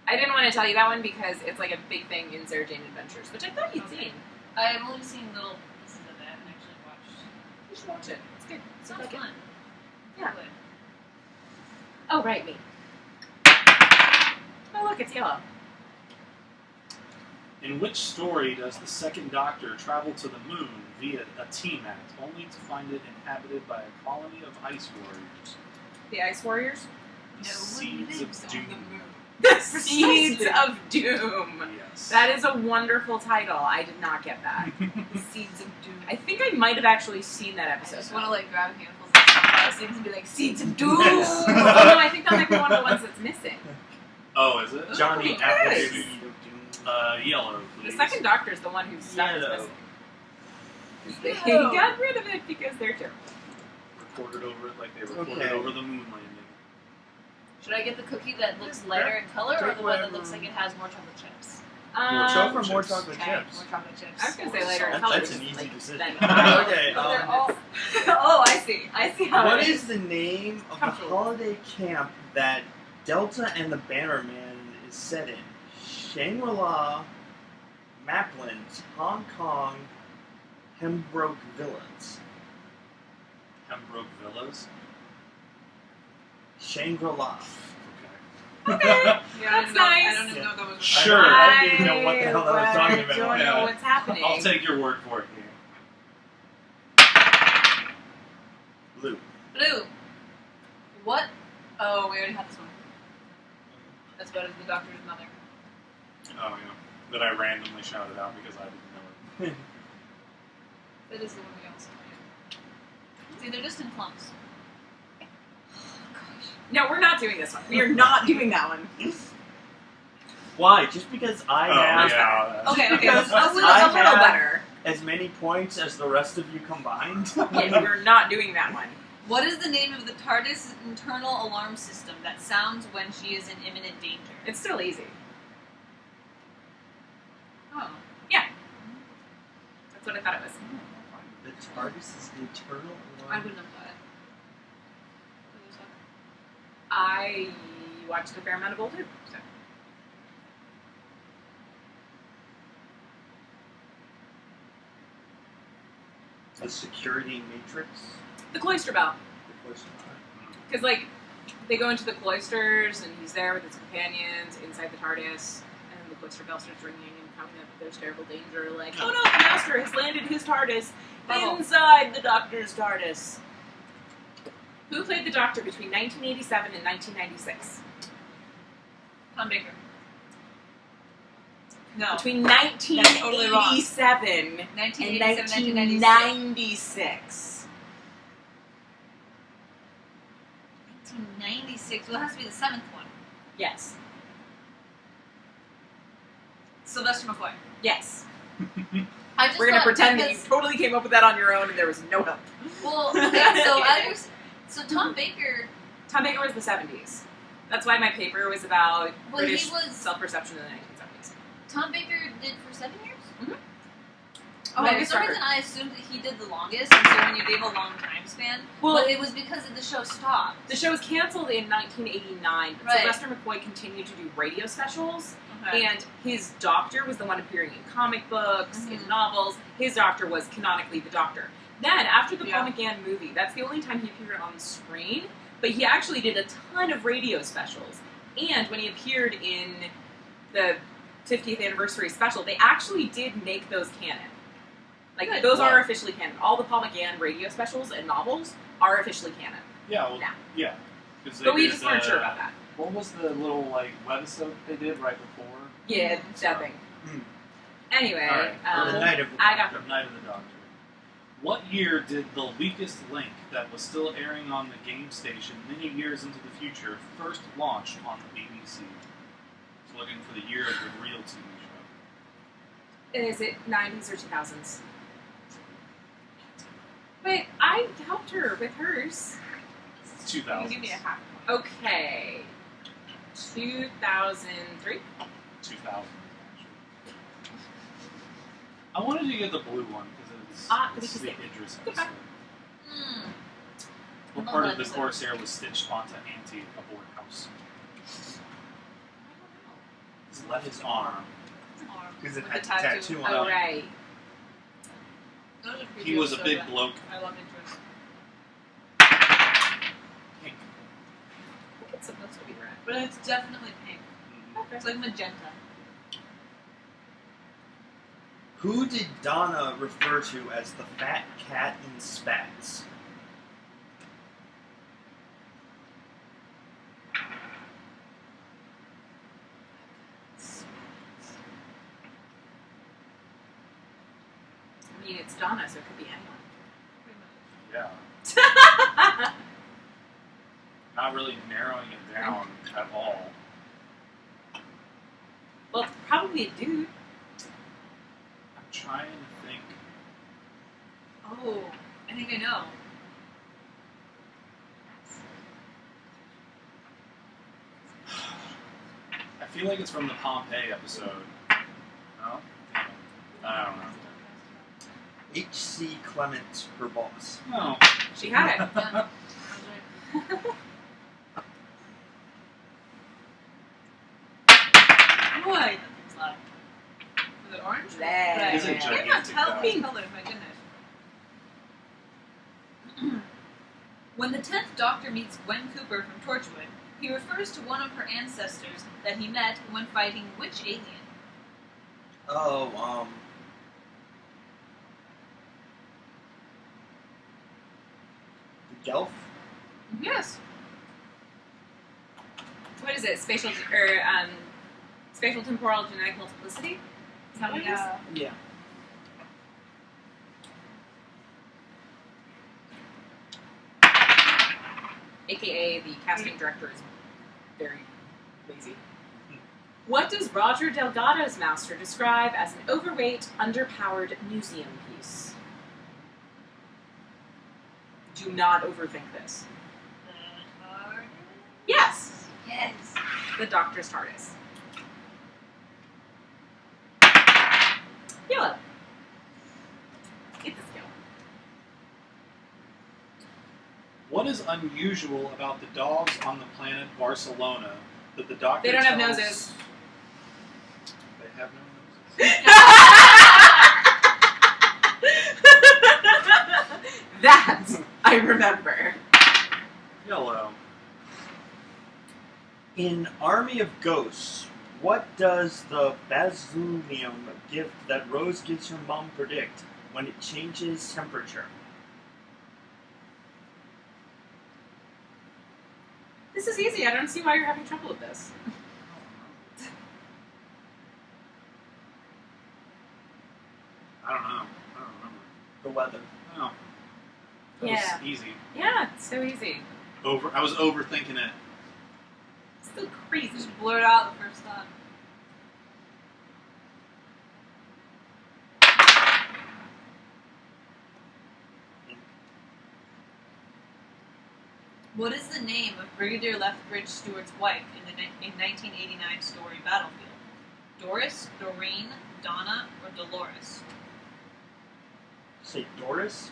I didn't want to tell you that one because it's like a big thing in Sarah Jane Adventures, which I thought you'd Okay. seen. I've only seen little pieces of it. I haven't actually watched. You should watch it. It's good. It's Sounds like it. fun. Yeah. Good. Oh, right, me. Oh, look, it's yellow. In which story does the Second Doctor travel to the moon via a T-Mat, only to find it inhabited by a colony of ice warriors? The Ice Warriors? The No one Seeds lives of on the Doom. moon. The Seeds of Doom. Yes. That is a wonderful title. I did not get that. The Seeds of Doom. I think I might have actually seen that I episode. just want to like grab handfuls of flower seeds and be like, Seeds of Doom! Yes. Oh, no, I think that might be one of the ones that's missing. Oh, is it? Johnny Yes. Appleseed of Doom. Yellow, The please. second Doctor's the one whose stuff is Yellow. missing. They Yellow. got rid of it because they're terrible. Recorded over it like they recorded Okay. over the moon landing. Should I get the cookie that looks lighter in color or the one that looks like it has more chocolate chips? Show for more chips. chocolate Okay, chips. more chocolate chips. I was going to say later in That's- color. that's an just, easy like, decision. then- Okay, But they're um, all... Oh, I see. I see how What it is the name of the Comfortable. holiday camp that Delta and the Bannerman is set in? Shangri-La, Mapland, Hong Kong, Pembroke Villas. Pembroke Villas. Shangri-La. Okay. Okay. Yeah, That's nice. I don't even know that was Sure, I didn't know what the hell I was talking I about. don't Yeah. know what's happening. I'll take your word for it. Blue. Blue. What? Oh, we already had this one. That's better than the Doctor's mother. Oh, yeah. That I randomly shouted out because I didn't know it. That is the one we also had. See, they're just in clumps. Oh, God. No, we're not doing this one. We are not doing that one. Why? Just because I Oh, have yeah. Okay, Because A little I have- better. as many points as the rest of you combined. Yeah, we're not doing that one. What is the name of the TARDIS internal alarm system that sounds when she is in imminent danger? It's still easy. Oh. That's what I thought it was. The TARDIS is the eternal I alarm. wouldn't have thought it. I watched a fair amount of old too. So. The security matrix. The cloister bell. The cloister bell. Because, like, they go into the cloisters, and he's there with his companions inside the TARDIS, and the cloister bell starts ringing and telling them that there's terrible danger. Like, oh no, the Master has landed his TARDIS Bubble. inside the Doctor's TARDIS. Who played the Doctor between 1987 and 1996? Tom Baker. No. Between That's totally wrong. 1987 and 1987, 1996. 1996. 1996. Well, it has to be the seventh one. Yes. Sylvester McCoy. Yes. I just We're gonna thought pretend that you because- totally came up with that on your own and there was no help. Well, okay, so I understand. So Tom Baker. Tom Baker was the 70s. That's why my paper was about Well, he British was- self-perception in the 1970s. Tom Baker did for 7 years? Mhm. Oh, Longest for some record. reason I assumed that he did the longest, and so when you gave a long time span, Well, but it was because the show stopped. the show was canceled in 1989, but Right. Sylvester McCoy continued to do radio specials, Okay. and his doctor was the one appearing in comic books, in Mhm. novels. His doctor was canonically the Doctor. Then, after the Yeah. Paul McGann movie, that's the only time he appeared on screen, but he actually did a ton of radio specials. And when he appeared in the 50th anniversary special, they actually did make those canon. Like, Good. those are Wow. officially canon. All the Paul McGann radio specials and novels are officially canon. Yeah, well, Now. yeah. 'Cause they But we did just weren't the- sure about that. What was the little like webisode they did right before? Yeah, Mhm. that thing. Hmm. Anyway, All right. the night of the I got The Night of the Doctor. What year did The Weakest Link, that was still airing on the game station many years into the future, first launch on the BBC? So looking for the year of the real TV show. is it 90s or 2000s? But I helped her with hers. It's You 2000. can give me a half. Okay. 2003? 2000. I wanted to get the blue one because because it's the they- Idris Goodbye. episode. Hmm. What Oh, part that of the is it. Corsair was stitched onto Auntie aboard house? His left arm. Because it With had the tattoo on Oh, it. right. Those are He was a so big bad. bloke. I love Idris. Pink. I think it's supposed to be red. But it's definitely pink. Okay. It's like magenta. Who did Donna refer to as the fat cat in spats? I mean, it's Donna, so it could be anyone. Pretty much. Yeah. Not really narrowing it down at all. Well, it's probably a dude. I'm trying to think. Oh, I think I know. I feel like it's from the Pompeii episode. No? I don't know. H.C. Clement, her boss. No. She had it. Yeah, I was right. Boy, that thing's loud. Was it orange? Red. It's a I cannot gigantic tell guy. these colors, my goodness. When the 10th Doctor meets Gwen Cooper from Torchwood, he refers to one of her ancestors that he met when fighting which alien? Oh, the Gelf? Yes. What is it? Spatial temporal genetic multiplicity? Is that what it is? Yeah. aka the casting director is very lazy. What does Roger Delgado's master describe as an overweight, underpowered museum piece? Do not overthink this. Yes, Yes. the Doctor's TARDIS. Yellow. Get the skill. What is unusual about the dogs on the planet Barcelona that the Doctor They don't have tells- noses. They have no noses. That I remember. Yellow. In Army of Ghosts, what does the Basileum gift that Rose gives her mom predict when it changes temperature? This is easy. I don't see why you're having trouble with this. I don't know. I don't remember. The weather. No. That Yeah. was easy. Yeah, it's so easy. I was overthinking it. It's so crazy. Just blurt out the first thought. What is the name of Brigadier Lethbridge Stewart's wife in 1989 story Battlefield? Doris, Doreen, Donna, or Dolores? Say Doris?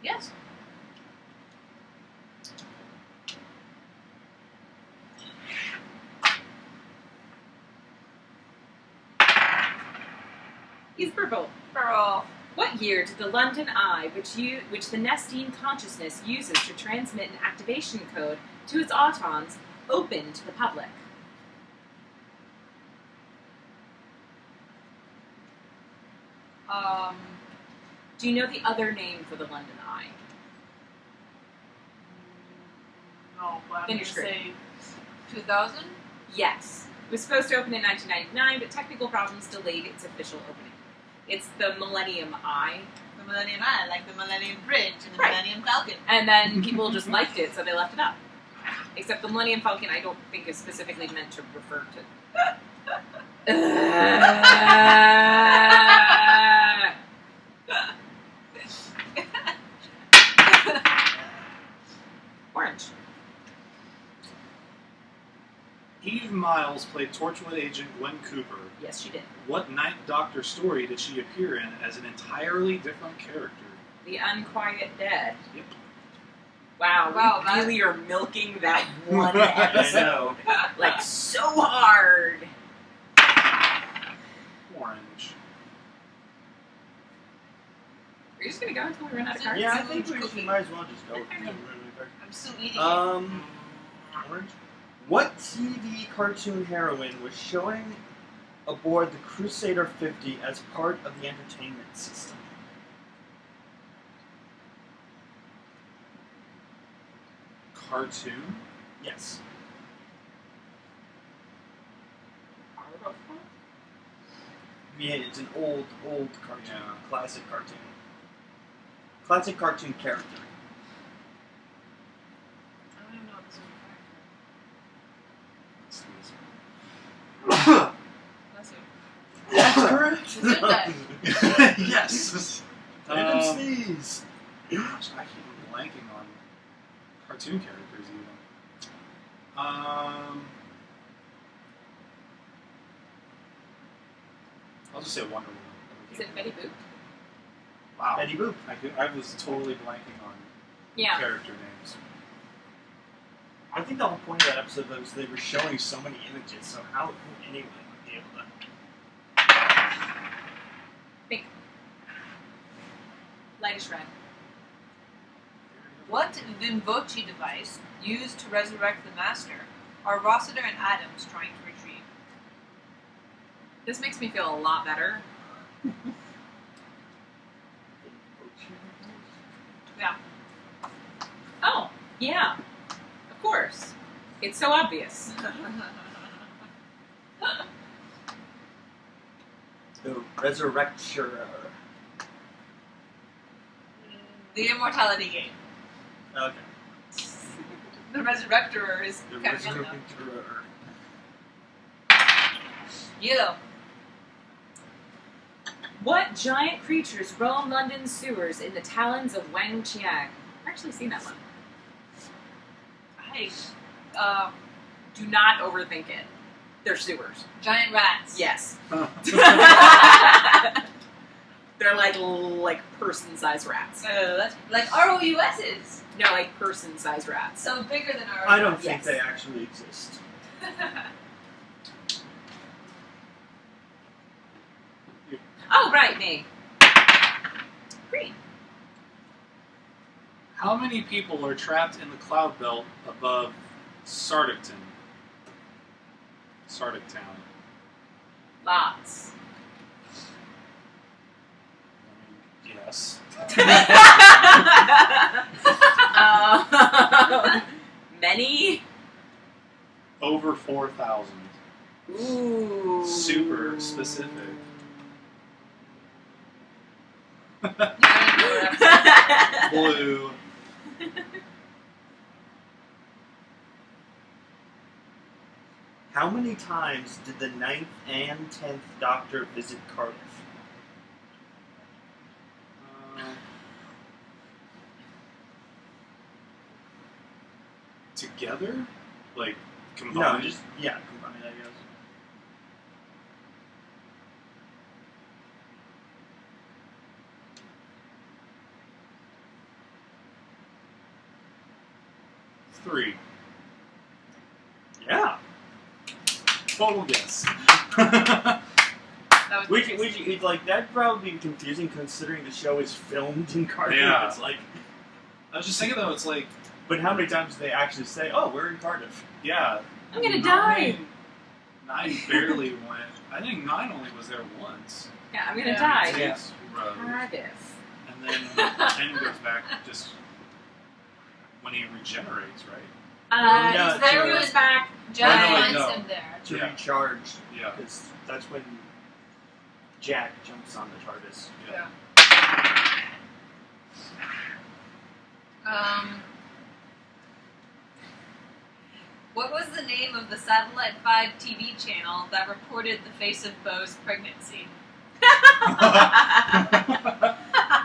Yes. He's purple. Girl. What year did the London Eye, which the Nestine consciousness uses to transmit an activation code to its autons, open to the public? Do you know the other name for the London Eye? No, but I'm Then going you're to say 2000? Yes. It was supposed to open in 1999, but technical problems delayed its official opening. It's the Millennium Eye. The Millennium Eye, like the Millennium Bridge and the Right. Millennium Falcon. And then people just liked it, so they left it up. Except the Millennium Falcon, I don't think is specifically meant to refer to. Orange. Eve Miles played Torchwood agent Gwen Cooper. Yes, she did. What Ninth Doctor story did she appear in as an entirely different character? The Unquiet Dead. Yep. Wow, Wow, we really are milking that one I episode. know. Like, so hard. Orange. Are you just gonna go until we run out of cards? Yeah, I think we might as well just go with the I'm still eating Orange. What TV cartoon heroine was showing aboard the Crusader 50 as part of the entertainment system? Cartoon? Yes. Yeah, it's an old cartoon. Yeah. Classic cartoon. Classic cartoon character. I don't even know what this is. Bless you. That's correct. Who did that? Yes. Random sneeze. Gosh, I keep blanking on cartoon characters even. I'll just say Wonder Woman. Is it Betty Boop? Wow. Betty Boop. I was totally blanking on Yeah. character names. I think the whole point of that episode was they were showing so many images, so how would anyone be able to? Pink. Lightish red. What Vimvoci device used to resurrect the Master are Rossiter and Adams trying to retrieve? This makes me feel a lot better. Yeah. Oh, yeah. Of course. It's so obvious. The Resurrector. The Immortality Game. Okay. The Resurrector is The kind of young. Resurrector. You. What giant creatures roam London's sewers in the talons of Wang Chiang? I've actually seen that one. Hey. Do not overthink it. They're sewers. Giant rats. Yes. They're like person-sized rats. That's like ROUSs. No, like person-sized rats. So bigger than our. I don't think Yes. they actually exist. Oh, right, me. Green. How many people are trapped in the cloud belt above Sardicton? Sardictown. Lots. I mean, yes. Many? Over 4,000. Ooh. Super specific. Blue. How many times did the 9th and 10th Doctor visit Cardiff? Together? Like, No, combined? just combined, I guess. Three. Yeah. Total guess. That was Which it's like that'd probably be confusing considering the show is filmed in Cardiff. Yeah. It's like, I was just thinking though, it's like, but how many times do they actually say, "Oh, we're in Cardiff"? yeah. I'm gonna die. 9 barely went. I think 9 only was there once. Yeah, I'm gonna Yeah. die. Yes. Cardiff. And then 10 goes back just when he regenerates, right? No, Then so- goes back. Jack No, finds no. him there. To Yeah. recharge, Yeah. because that's when Jack jumps on the TARDIS. Yeah. What was the name of the Satellite 5 TV channel that reported the face of Bo's pregnancy?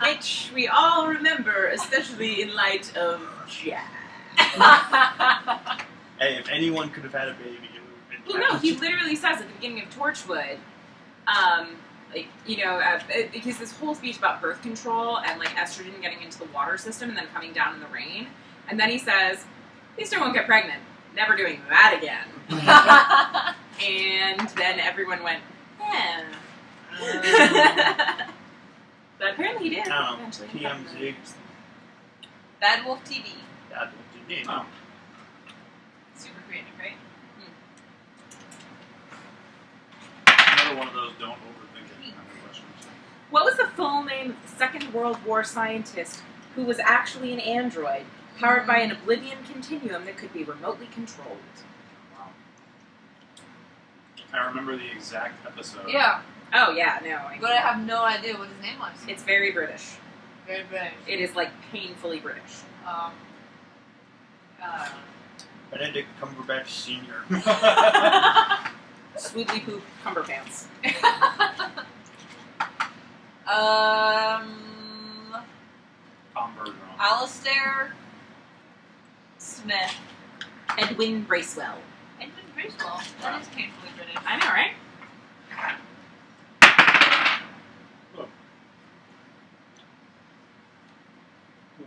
Which we all remember, especially in light of Jack. Hey, if anyone could have had a baby, it would have been Well, no, he literally says at the beginning of Torchwood, because this whole speech about birth control and like estrogen getting into the water system and then coming down in the rain, and then he says, "At least I won't get pregnant. Never doing that again." And then everyone went, "Yeah." But apparently he did. Eventually. TMZ. Bad Wolf TV. That what you did. Oh. Super creative, right? Another one of those don't overthink it kind of questions. What was the full name of the Second World War scientist who was actually an android, powered by an Oblivion continuum that could be remotely controlled? Wow. I remember the exact episode. Yeah, Oh yeah, no. but I have no idea what his name was. It's very British. Very British. It is like painfully British. Benedict Cumberbatch Sr. Swoodly poop cumberpants. Tom Bergeron. Alistair Smith. Edwin Bracewell. Edmund Bracewell. That is painfully British. I know, right?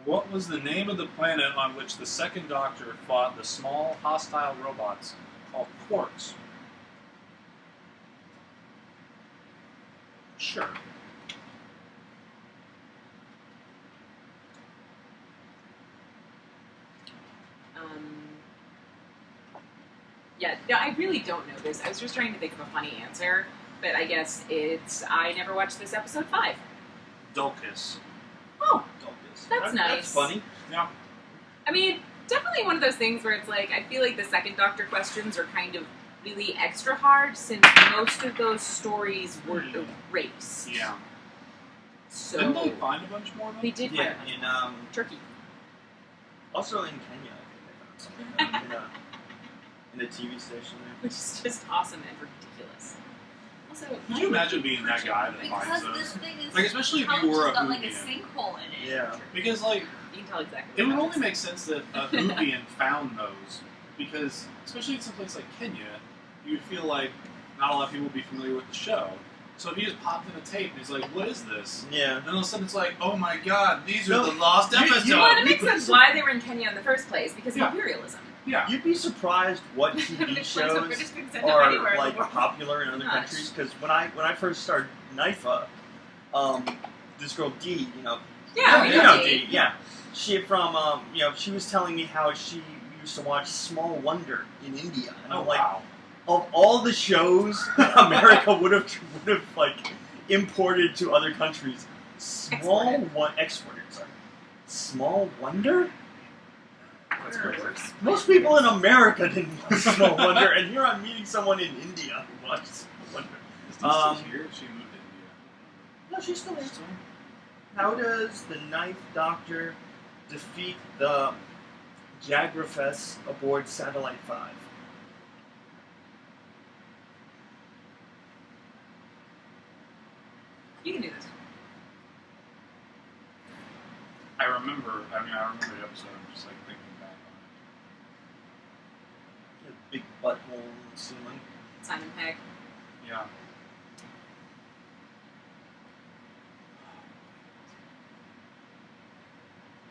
What was the name of the planet on which the Second Doctor fought the small hostile robots called Quarks? Sure. Yeah, no, I really don't know this. I was just trying to think of a funny answer, but I guess it's I never watched this episode 5. Dulcus. Oh, Dulcus. That's nice. That's funny. Yeah. I mean, definitely one of those things where it's like I feel like the Second Doctor questions are kind of really extra hard since most of those stories were erased. Yeah. So Didn't they find a bunch more of them? they did Yeah, find in Turkey. Also in Kenya, I think they found something in a TV station there. Which is just awesome and ridiculous. Also, Could you imagine being that guy that Because finds this those? thing is Like, especially if you were a got like a Hoovian. sinkhole in it. Yeah. Because, like, You can tell exactly. it would what only that make sense that a Hoovian found those, because, especially in some place like Kenya, you would feel like not a lot of people would be familiar with the show. So if he just popped in a tape and he's like, what is this? Yeah. And all of a sudden it's like, oh my god, these are No, the lost you- episodes! is. Well, and it makes sense why they were in Kenya in the first place, because of Yeah. imperialism. Yeah. You'd be surprised what It's TV like shows British things end up are anywhere in the like world. popular in other Gosh. countries. Because when I first started NIFA, this girl Dee, Yeah, we you know know Dee. Dee, yeah, she from she was telling me how she used to watch Small Wonder in India, and Oh, I'm like, wow. of all the shows that America would have like imported to other countries, exported, sorry, Small Wonder. That's crazy. Most people in America didn't watch Small Wonder, and here I'm meeting someone in India who watched Small Wonder. Is Dee still here? She moved to India. No, she's still there. How does the Ninth Doctor defeat the Jagrafess aboard Satellite 5? You can do this. I remember the episode, I'm just like thinking back on Big butthole in the ceiling. Simon Pegg. it. Yeah.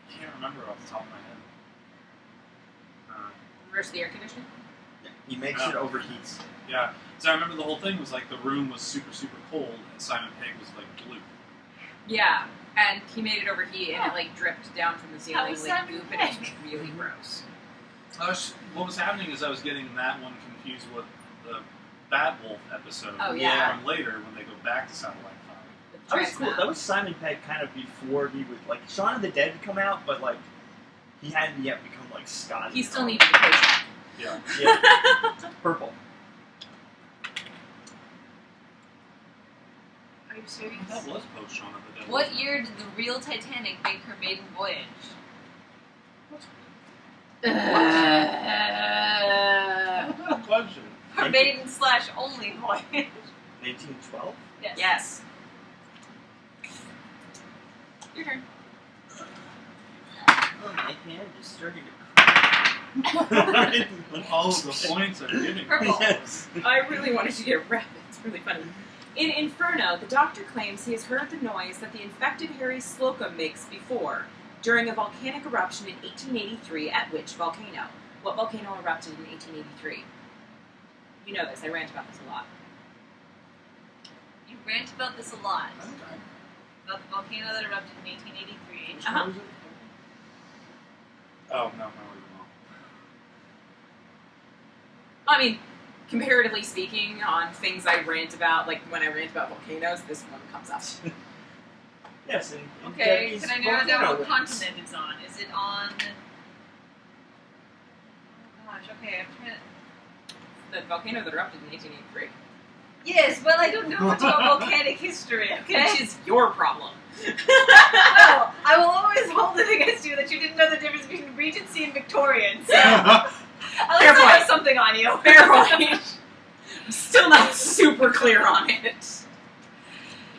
I can't remember off the top of my head. Reverse the air conditioning. Yeah, he makes Yeah. it overheats. Yeah, so I remember the whole thing was like the room was super, super cold, and Simon Pegg was like blue. Yeah, and he made it overheat, and it like dripped down from the ceiling was like Simon goop, and it was Pegg? really gross. What was happening is I was getting that one confused with the Bad Wolf episode Oh, yeah. from later when they go back to Satellite 5. The That was Trans cool. Map. That was Simon Pegg kind of before he would like Shaun of the Dead had come out, but like he hadn't yet become like Scotty. He still needed a paycheck. Yeah. Yeah, purple. Are you serious? That was post Shaun of the Dead. What wasn't it? year did the real Titanic make her maiden voyage? Good question. Her maiden/only voyage. 1912. Yes. Yes. Your turn. Oh, my hand just started to All of the points I'm giving. Purple. Yes. I really wanted to get rapid. It's really funny. In Inferno, the Doctor claims he has heard the noise that the infected Harry Slocum makes before, during a volcanic eruption in 1883 at which volcano? What volcano erupted in 1883? You know this. I rant about this a lot. You rant about this a lot. Okay. About the volcano that erupted in 1883. Uh-huh. Oh, no, wrong. I mean, comparatively speaking, on things I rant about, like when I rant about volcanoes, this one comes up. Yes. And Okay, Debbie's can I narrow down volcano what rings. continent it's on? Is it on... Oh gosh, okay, I'm trying to... The volcano that erupted in 1883. Yes, well, I don't know much about volcanic history, okay? Which is your problem. Well, I will always hold it against you that you didn't know the difference between Regency and Victorian, so... At least I have something on you. Fair point. I'm still not super clear on it.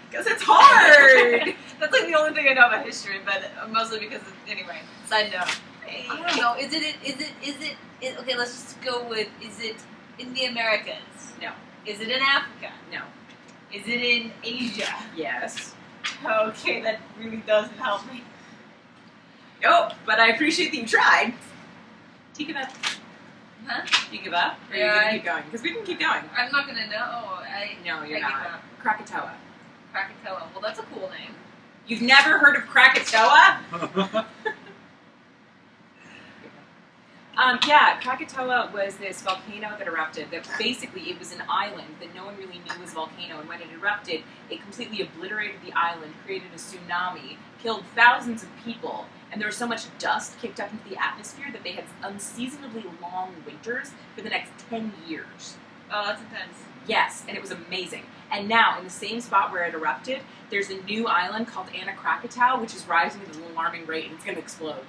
Because it's hard. That's like the only thing I know about history, but mostly because of, anyway, side note. I don't know, is it, okay, let's just go with, is it in the Americas? No. Is it in Africa? No. Is it in Asia? Yes. Okay, that really doesn't help me. Oh, but I appreciate that you tried. Do you give up? Huh? Do you give up? Or are you Yeah, going to I- keep going? Because we can keep going. I'm not gonna know. No, you're I give not. up. Krakatoa. Krakatoa. Well, that's a cool name. You've never heard of Krakatoa? Yeah, Krakatoa was this volcano that erupted. That basically it was an island that no one really knew was a volcano, and when it erupted, it completely obliterated the island, created a tsunami, killed thousands of people, and there was so much dust kicked up into the atmosphere that they had unseasonably long winters for the next 10 years. Oh, that's intense. Yes, and it was amazing. And now, in the same spot where it erupted, there's a new island called Anna Krakatau, which is rising at an alarming rate, and it's going to explode.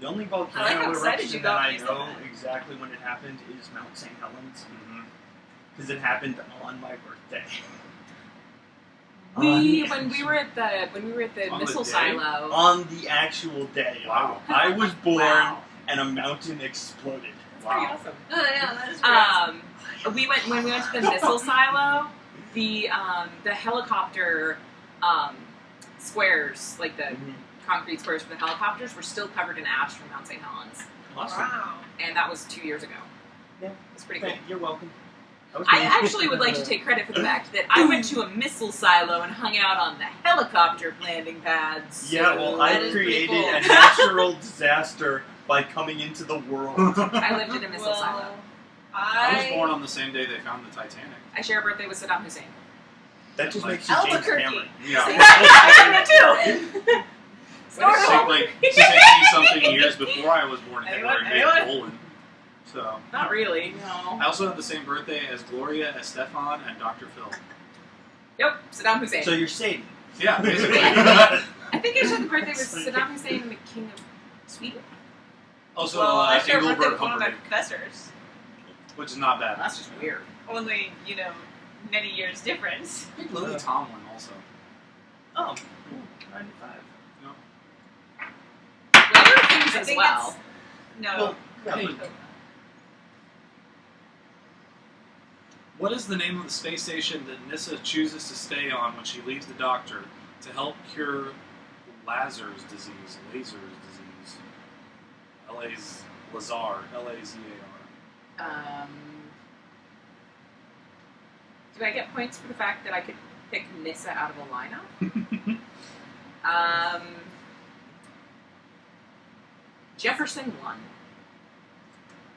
The only volcano I like how excited eruption you that got when I you said know that. exactly when it happened is Mount St. Helens. Mm-hmm. Because it happened on my birthday. When we were at the On the missile day? On silo. the actual day. Wow. I was born Wow. and a mountain exploded. That's pretty Wow. awesome. Oh yeah, that is pretty awesome. When we went to the missile silo, the helicopter squares, like the concrete squares for the helicopters, were still covered in ash from Mount St. Helens, Awesome. Wow. and that was 2 years ago. Yeah. It's pretty cool. Okay, you're welcome. That was I me. actually would like to take credit for the fact that I went to a missile silo and hung out on the helicopter landing pads. Yeah, well, That I is pretty created cool. a natural disaster by coming into the world. I lived in a missile silo. I was born on the same day they found the Titanic. I share a birthday with Saddam Hussein. That just makes you James Albuquerque. Cameron. Yeah. I did that too. Like 60 something years before I was born, Hitler invaded Poland. So Not really. No. I also have the same birthday as Gloria Estefan and Dr. Phil. Yep. Saddam Hussein. So you're Sadie. Yeah, basically. I think I shared the birthday with Saddam Hussein and the King of Sweden. Also, Well, I share a birthday Engelbert with one of my Humperdinck, professors. which is not bad. That's just weird. Only, many years difference. I think Lily Tomlin also. Oh, cool. 95. Well, other things I as think well. No. Well, yeah, Hey. but What is the name of the space station that Nissa chooses to stay on when she leaves the Doctor to help cure Lazar's disease? Lazar. Lazar. Do I get points for the fact that I could pick Nissa out of a lineup? Jefferson 1.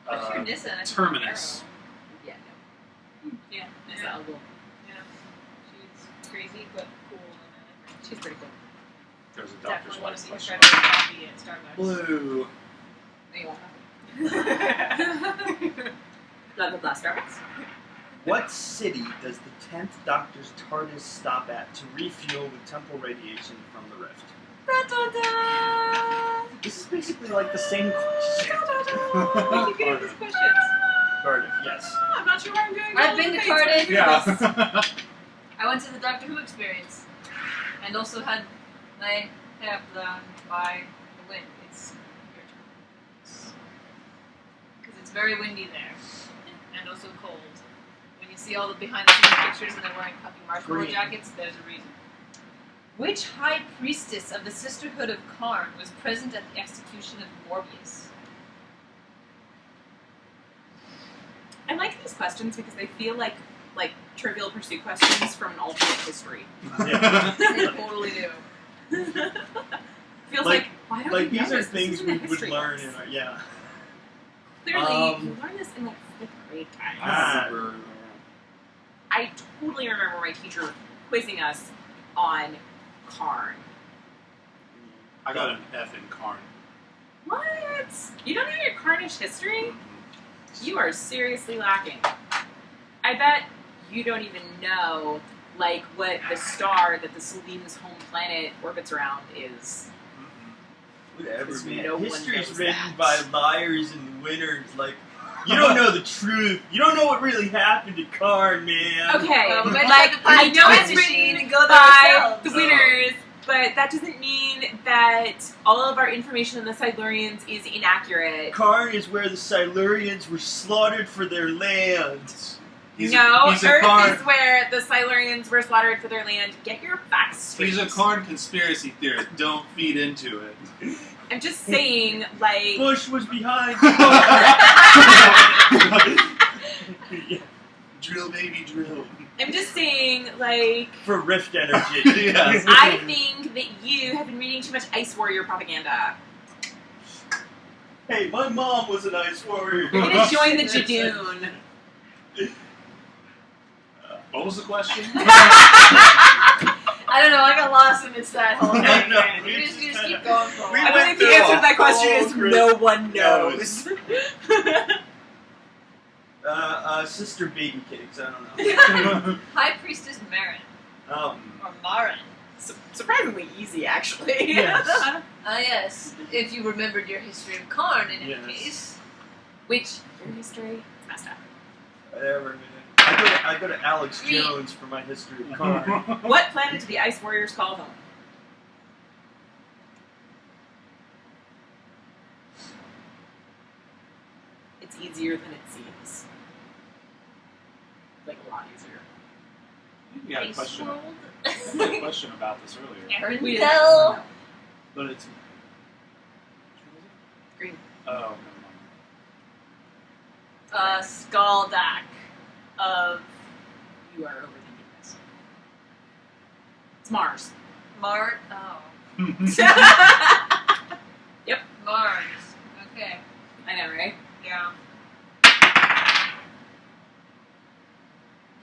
What's your Nissa? And I think Terminus. Yeah, no. Yeah. Nissa Yeah. a little. Yeah. She's crazy but cool. She's pretty cool. There's a Doctor's Definitely want to wife see her question try to mark. coffee at Starbucks. Blue. There you want Blah blah blah. Starbucks. what city does the 10th Doctor's TARDIS stop at to refuel with temporal radiation from the rift? This is basically like the same question. Why keep getting these questions? Cardiff, yes. I'm not sure where I'm going. I've been to Cardiff. Yeah. I went to the Doctor Who experience, and also had my hair blown by the wind. It's your turn. Because it's very windy there, and also cold. When you see all the behind-the-scenes pictures and they're wearing puffy marshmallow Green. jackets, there's a reason. Which high priestess of the Sisterhood of Karn was present at the execution of Morbius? I like these questions because they feel like Trivial Pursuit questions from an alternate history. Yeah. They totally do. Feels Like- like why don't Like we know these are this? This things isn't we a would history learn class. in our, yeah. Clearly, Um, you learn this in like 5th grade, guys. Ah. I totally remember my teacher quizzing us on Karn. I got an F in Karn. What? You don't know your Carnish history? You are seriously lacking. I bet you don't even know like what the star that the Selene's home planet orbits around is. Whatever, Because man. no one History's knows written that. by liars and winners. Like, you don't know the truth. You don't know what really happened to Karn, man. Okay, Well, we like might have to find I a know time it's machine written and go there by ourselves. the winners, but that doesn't mean that all of our information on the Silurians is inaccurate. Karn is where the Silurians were slaughtered for their land. He's No, a Earth Karn. is where the Silurians were slaughtered for their land. Get your facts straight. He's a Karn conspiracy theorist. Don't feed into it. I'm just saying, like, Bush was behind. Drill, baby, drill. I'm just saying, like, For rift energy. Yes. I think that you have been reading too much Ice Warrior propaganda. Hey, my mom was an ice warrior. You're gonna join the Jadoon. What was the question? I don't know, I got lost amidst that whole thing. I know, man. we You just just keep kinda- going for a we while. I went believe the through answer a to that question whole is group. no one knows. knows. Sister baby cakes, I don't know. High Priestess Marin, Oh, or Marin, Surprisingly easy, actually. Yes. Ah, yes. If you remembered your history of Karn, in any Yes. case. Which your history messed up. Whatever. I go to Alex Green. Jones for my history of Karn. What planet do the Ice Warriors call home? It's easier than it seems. Like a lot easier. We had a Ice question. World. We had a question about this earlier, We didn't Arendelle. know. but it's Green. oh, never mind. Skaldak of You are overthinking this. It's Mars. Mart. Oh. Yep. Mars. Okay. I know, right? Yeah.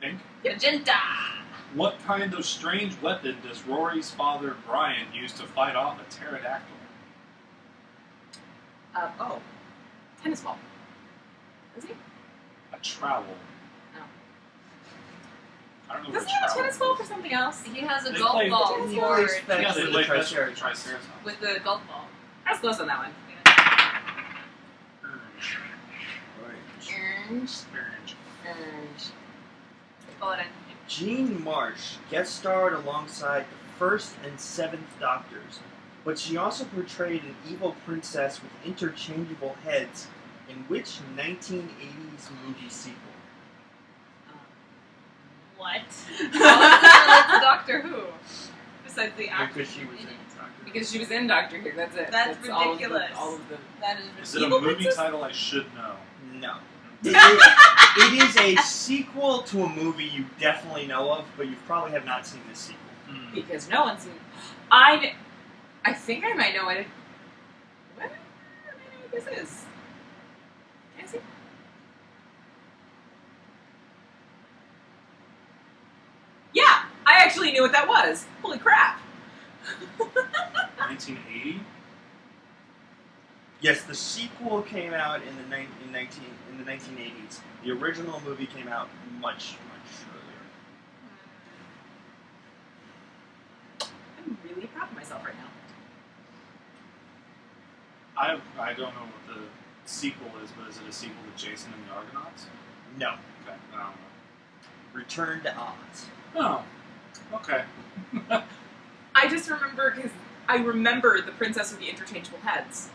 Pink. Magenta. What kind of strange weapon does Rory's father Brian use to fight off a pterodactyl? Oh. Tennis ball. Is he? A trowel. No. I don't know Doesn't what he have a trowel tennis ball is. for something else? He has a They golf play- ball He for plays fetch Yeah, with they the play Triceratops. Triceratops. with the golf ball. I was close on that one. Orange. Orange. Orange. Orange. Orange. Jean Marsh guest starred alongside the first and seventh Doctors, but she also portrayed an evil princess with interchangeable heads in which 1980s movie sequel? What? How is this related to Doctor Who? Besides the actor. Because she was in Doctor Who. Because she was in Doctor Who, that's it. That's ridiculous. All of the That is Is it a Evil movie princess? title I should know? No. It is a sequel to a movie you definitely know of, but you probably have not seen this sequel. because no one's. I think I might know what it. What? I might know what this is. Can I see? Yeah, I actually knew what that was. Holy crap! 1980? Yes, the sequel came out in the 1980s. The original movie came out much earlier. I'm really proud of myself right now. I don't know what the sequel is, but is it a sequel to Jason and the Argonauts? No. Okay, I don't Return to Oz. know. Oh, okay. I just remember because I remember the Princess with the Interchangeable Heads.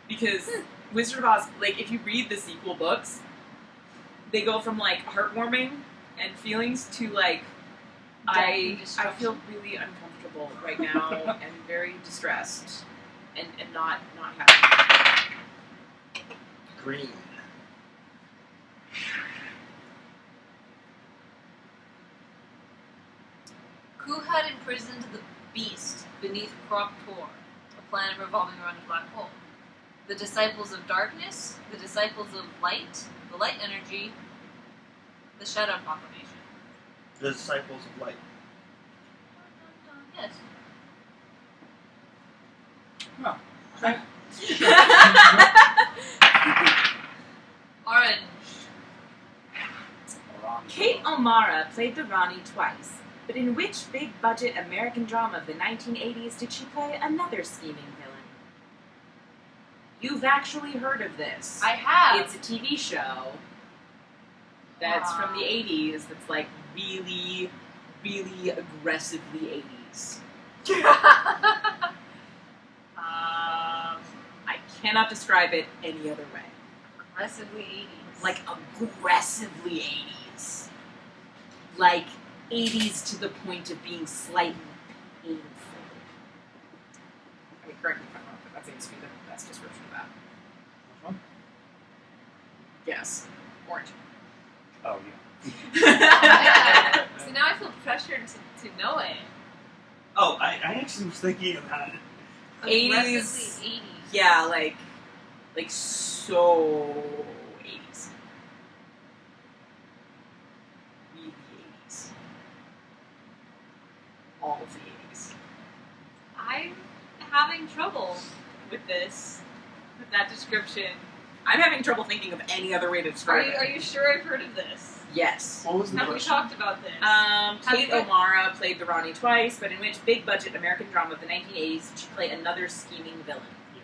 Because Wizard of Oz, like, if you read the sequel books, they go from, like, heartwarming and feelings to, like, I feel really uncomfortable right now and very distressed and not happy. Green. Who had imprisoned the beast beneath Krop Tor, a planet revolving around a black hole? The Disciples of Darkness, the Disciples of Light, the Light Energy, the Shadow Proclamation. The Disciples of Light. Yes. No. Orange. Kate O'Mara played the Rani twice, but in which big-budget American drama of the 1980s did she play another scheming villain? You've actually heard of this. I have. It's a TV show that's from the Wow. 80s that's like really, really aggressively 80s. I cannot describe it any other way. Aggressively 80s. Like aggressively 80s. Like 80s to the point of being slightly painful. I mean, correct me if I'm wrong, but that seems to be the best description of that. Which one? Yes. Orange. Oh, yeah. So now I feel pressured to know it. Oh, I actually was thinking about it. 80s. Aggressively 80s. Yeah, like so 80s. Really 80s. All of the 80s. I'm having trouble with this, with that description. I'm having trouble thinking of any other way to describe it. Are you sure I've heard of this? Yes. What was the Have we question? talked about this? Kate you- O'Mara played the Ronnie twice, but in which big-budget American drama of the 1980s did she play another scheming villain? Yeah.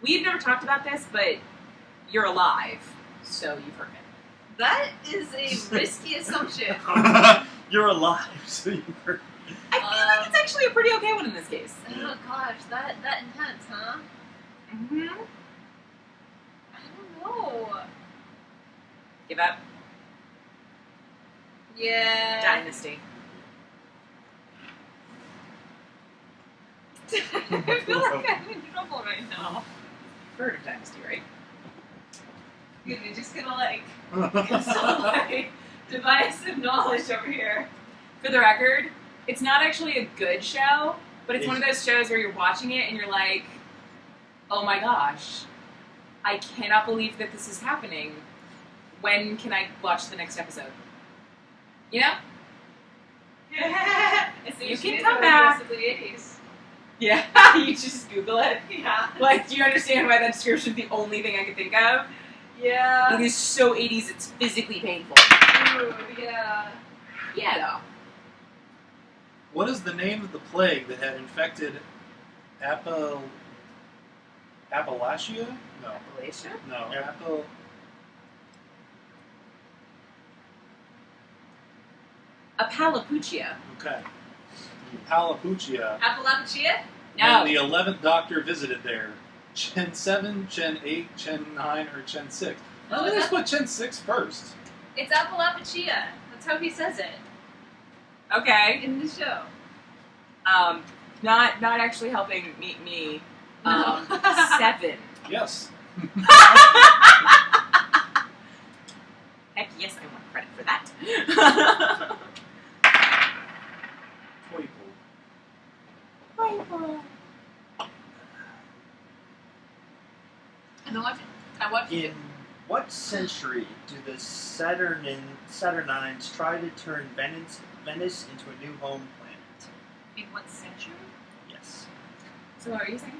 We've never talked about this, but you're alive, so you've heard it. That is a risky assumption. You're alive, so you heard. I feel like it's actually a pretty okay one in this case. Oh gosh, that intense, huh? Mm-hmm. I don't know. Give up. Yeah. Dynasty. I feel like I'm in trouble right now. You've heard of Dynasty, right? You're just gonna like get some like divisive knowledge over here. For the record, it's not actually a good show, but it's one of those shows where you're watching it and you're like, oh my gosh, I cannot believe that this is happening. When can I watch the next episode? You know? You can come back. The 80s. Yeah, you just Google it. Yeah. Like, do you understand why that description is the only thing I can think of? Yeah. It is so 80s, it's physically painful. Ooh, yeah. Yeah, What is the name of the plague that had infected Appalachia? No. Appalachia? No. Yeah. Appalachia. Okay. Appalachia. Appalachia? No. When the 11th Doctor visited there. Chen 7, Chen 8, Chen 9, or Chen 6? Oh, Let's is that- put Chen 6 first. It's Appalachia. That's how he says it Okay. in the show. Not actually helping me. No. 7. Yes. Heck yes, I want credit for that. Toiple. I watched it. In what century do the Saturnines try to turn Venice into a new home planet? In what century? Yes. So what are you saying?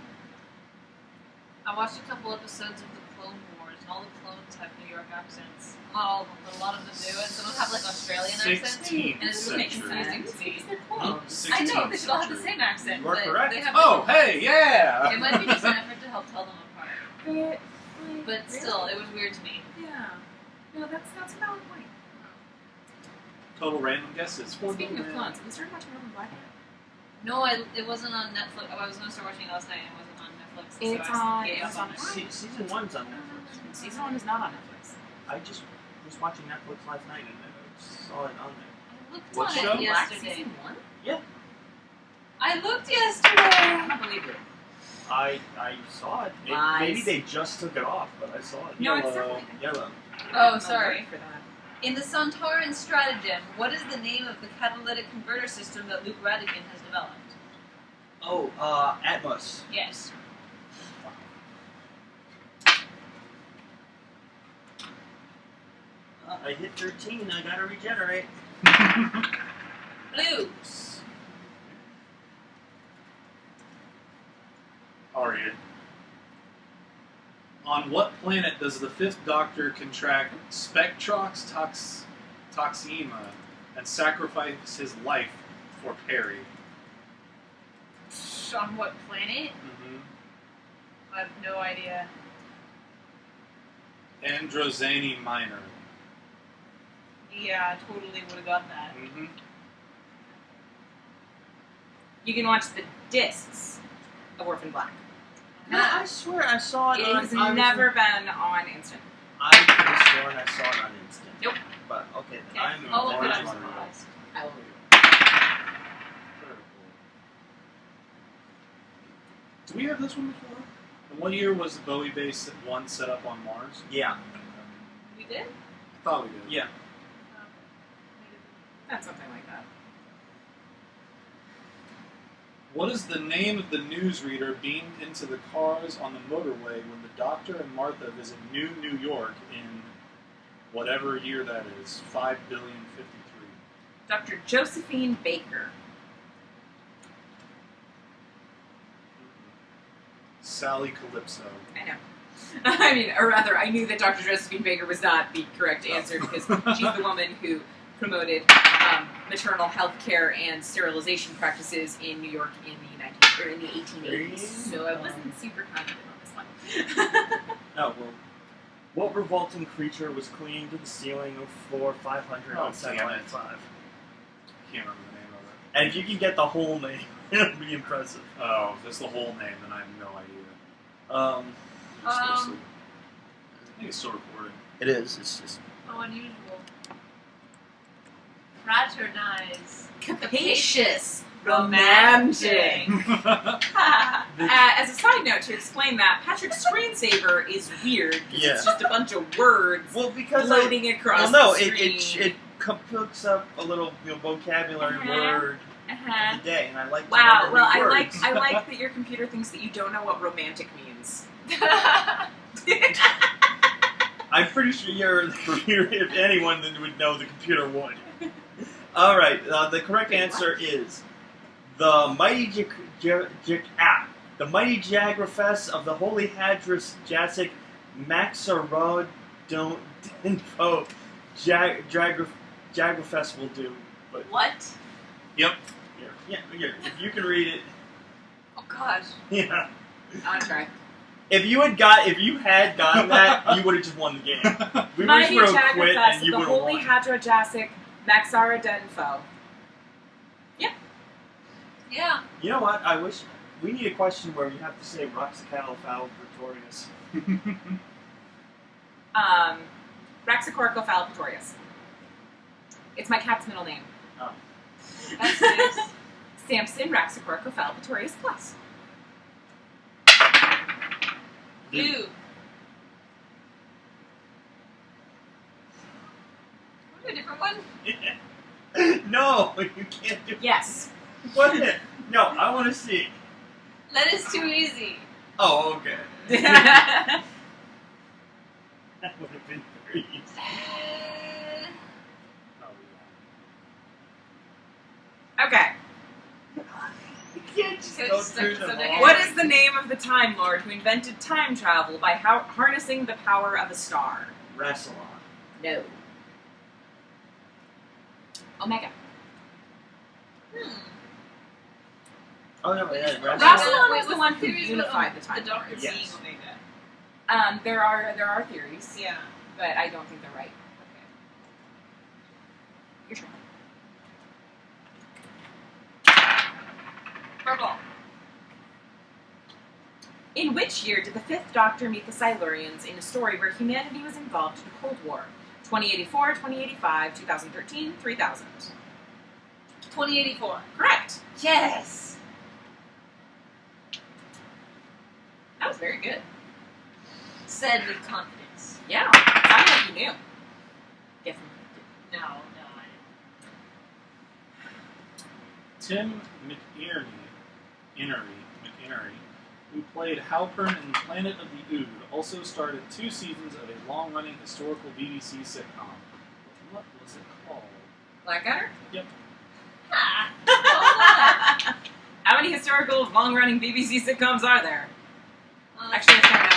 I watched a couple episodes of the Clone Wars, and all the clones have New York accents. Not all of them, but a lot of them do, and some of them have like Australian accents. 16th And it's really century. confusing to me. They're clones. I know 16th they should all have the century. same accent, You are but correct. they have Oh, different hey, yeah! ones. It might be just an effort to help tell them apart, But but still, it was weird to me. Yeah. No, that's a valid point. Total random guesses. Speaking of clones, have you started watching Robin Black? No, it wasn't on Netflix. I was going to start watching it last night, and it wasn't on Netflix. It's so I on- gave it's up. on- Season 1's on Netflix. Season 1 is not on Netflix. I just was watching Netflix last night and I saw it on there. I looked What on show? it yesterday. Season 1? I looked yesterday. I don't believe you. I saw it. Lies. Maybe they just took it off, but I saw it. No, it's Yellow. definitely. Yellow. Oh, I'm sorry. alert for that. In the Sontaran stratagem, what is the name of the catalytic converter system that Luke Radigan has developed? Oh, Atmos. Yes. I hit 13. I gotta regenerate. Blues. Ariad. On what planet does the Fifth Doctor contract Spectrox toxemia and sacrifice his life for Perry? On what planet? Mm-hmm. I have no idea. Androzani Minor. Yeah, I totally would have got that. Mm-hmm. You can watch the discs of Orphan Black. No, I swear I saw it It on... has never been on Instant. I could have sworn I saw it on Instant. Nope. But, okay, Okay. I'm I'll look it orange up. one. I will. Did we have this one before? In what year was the Bowie base 1 set up on Mars? Yeah. We did? I thought we did. Yeah. That's something like that. What is the name of the newsreader beamed into the cars on the motorway when the Doctor and Martha visit New York in whatever year that is? 5,053,000,053. Dr. Josephine Baker. Sally Calypso. I know. I mean, or rather, I knew that Dr. Josephine Baker was not the correct answer because she's the woman who promoted maternal health care and sterilization practices in New York in the 1880s. So I wasn't super confident on this one. Oh, well. What revolting creature was clinging to the ceiling of floor 500 on damn Satellite it. 5? Can't remember the name of it. And if you can get the whole name, it'll be impressive. Oh, if it's the whole name, then I have no idea. Um, I think it's still recording. It is. It's just. Oh, unusual. Fraternize. Capacious. Romantic. As a side note, to explain that, Patrick's screensaver is weird because Yeah. it's just a bunch of words Well, because floating across no, the it screen. cooks up a little vocabulary word Uh-huh. of the day, and I like. to Wow. remember Well, new I words. like that your computer thinks that you don't know what romantic means. I'm pretty sure if anyone then would know, the computer would. All right, the correct answer is the mighty the mighty Jagrafess of the Holy Hadris Jasic Maxarodinfo Jagrafess will do. But What? yeah, if you can read it, Oh gosh. yeah. I'll try. If you had gotten that, you would have just won the game. We Mighty would have quit, Jagrafess and of you the would have Holy won. Hadrajasic Maxara Denfo. Yeah. You know what? I wish we need a question where you have to say Roxicatl Pretorius. Raxacorico Fallipatorius. It's my cat's middle name. That's nice. Samson Raxacorico Fallipatorius Plus. Blue. Want a different one? No, you can't do. Yes. What? No, I want to see. That is too easy. Oh, okay. Okay. That would have been very easy. You can't just Okay, go just through like- them so all. they- What is the name of the Time Lord who invented time travel by harnessing the power of a star? Rassilon. No. Omega. Oh no, yeah, Rassilon Rassilon. was the one who Theories unified about the Time The Doctor Lords. Yes. being Omega. There are theories, Yeah. but I don't think they're right. Okay. Your turn. Purple. In which year did the Fifth Doctor meet the Silurians in a story where humanity was involved in the Cold War? 2084, 2085, 2013, 3000. 2084. Correct. Yes. That was very good. Said with confidence. Yeah. Sounded like you knew. Guess No, I Tim McInerney, who played Halpern in Planet of the Ood, also started 2 seasons of a long-running historical BBC sitcom. What was it called? Blackadder? Yep. Ah. How many historical, long-running BBC sitcoms are there? Well, Actually, I can't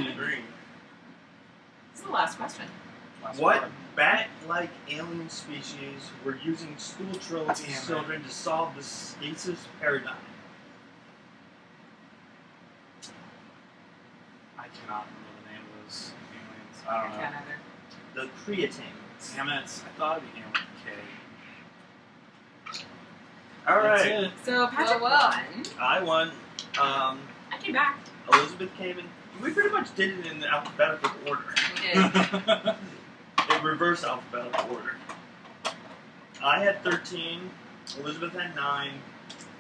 remember. Green. This is the last question. Last What part. bat-like alien species were using school Damn it. children to solve the stasis paradigm? I cannot remember the name of those aliens. I I don't know. can't either. The Creatines. Damn it. I thought it'd be with K. All That's right, it. So Patrick well. won. I won. I came back. Elizabeth came in. We pretty much did it in alphabetical order. We did. In reverse alphabetical order. I had 13. Elizabeth had 9.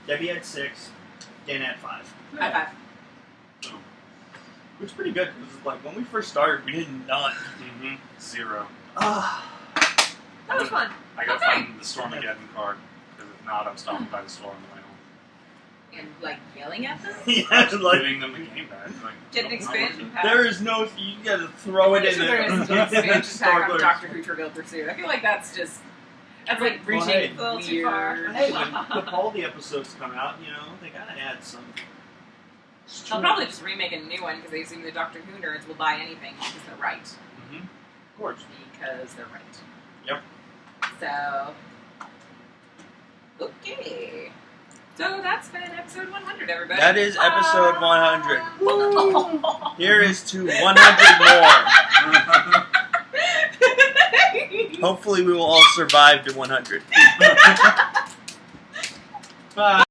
Debbie had 6. Dan had 5. High five. Which is pretty good because like when we first started, we did none. Mm-hmm. 0. Ah. that was fun. I gotta Okay. find the Stormageddon card, because if not, I'm stopping by the store on the way home. And like yelling at them? Yeah, like Giving them the game back. Like, Get an no, expansion pack. there is no. You gotta throw it in Sure there is an there. expansion pack on Starblers. Doctor Who Trivial Pursuit. I feel like that's just like Well, reaching hey. A little too far. weird. Hey, when the Capaldi episodes come out, you know they gotta add some. It's They'll true. probably just remake a new one because they assume the Doctor Who nerds will buy anything because they're right. Mhm. Of course. Because they're right. Yep. So, okay. So that's been episode 100, everybody. That is episode 100. Oh. Here is to 100 more. Hopefully we will all survive to 100. Bye.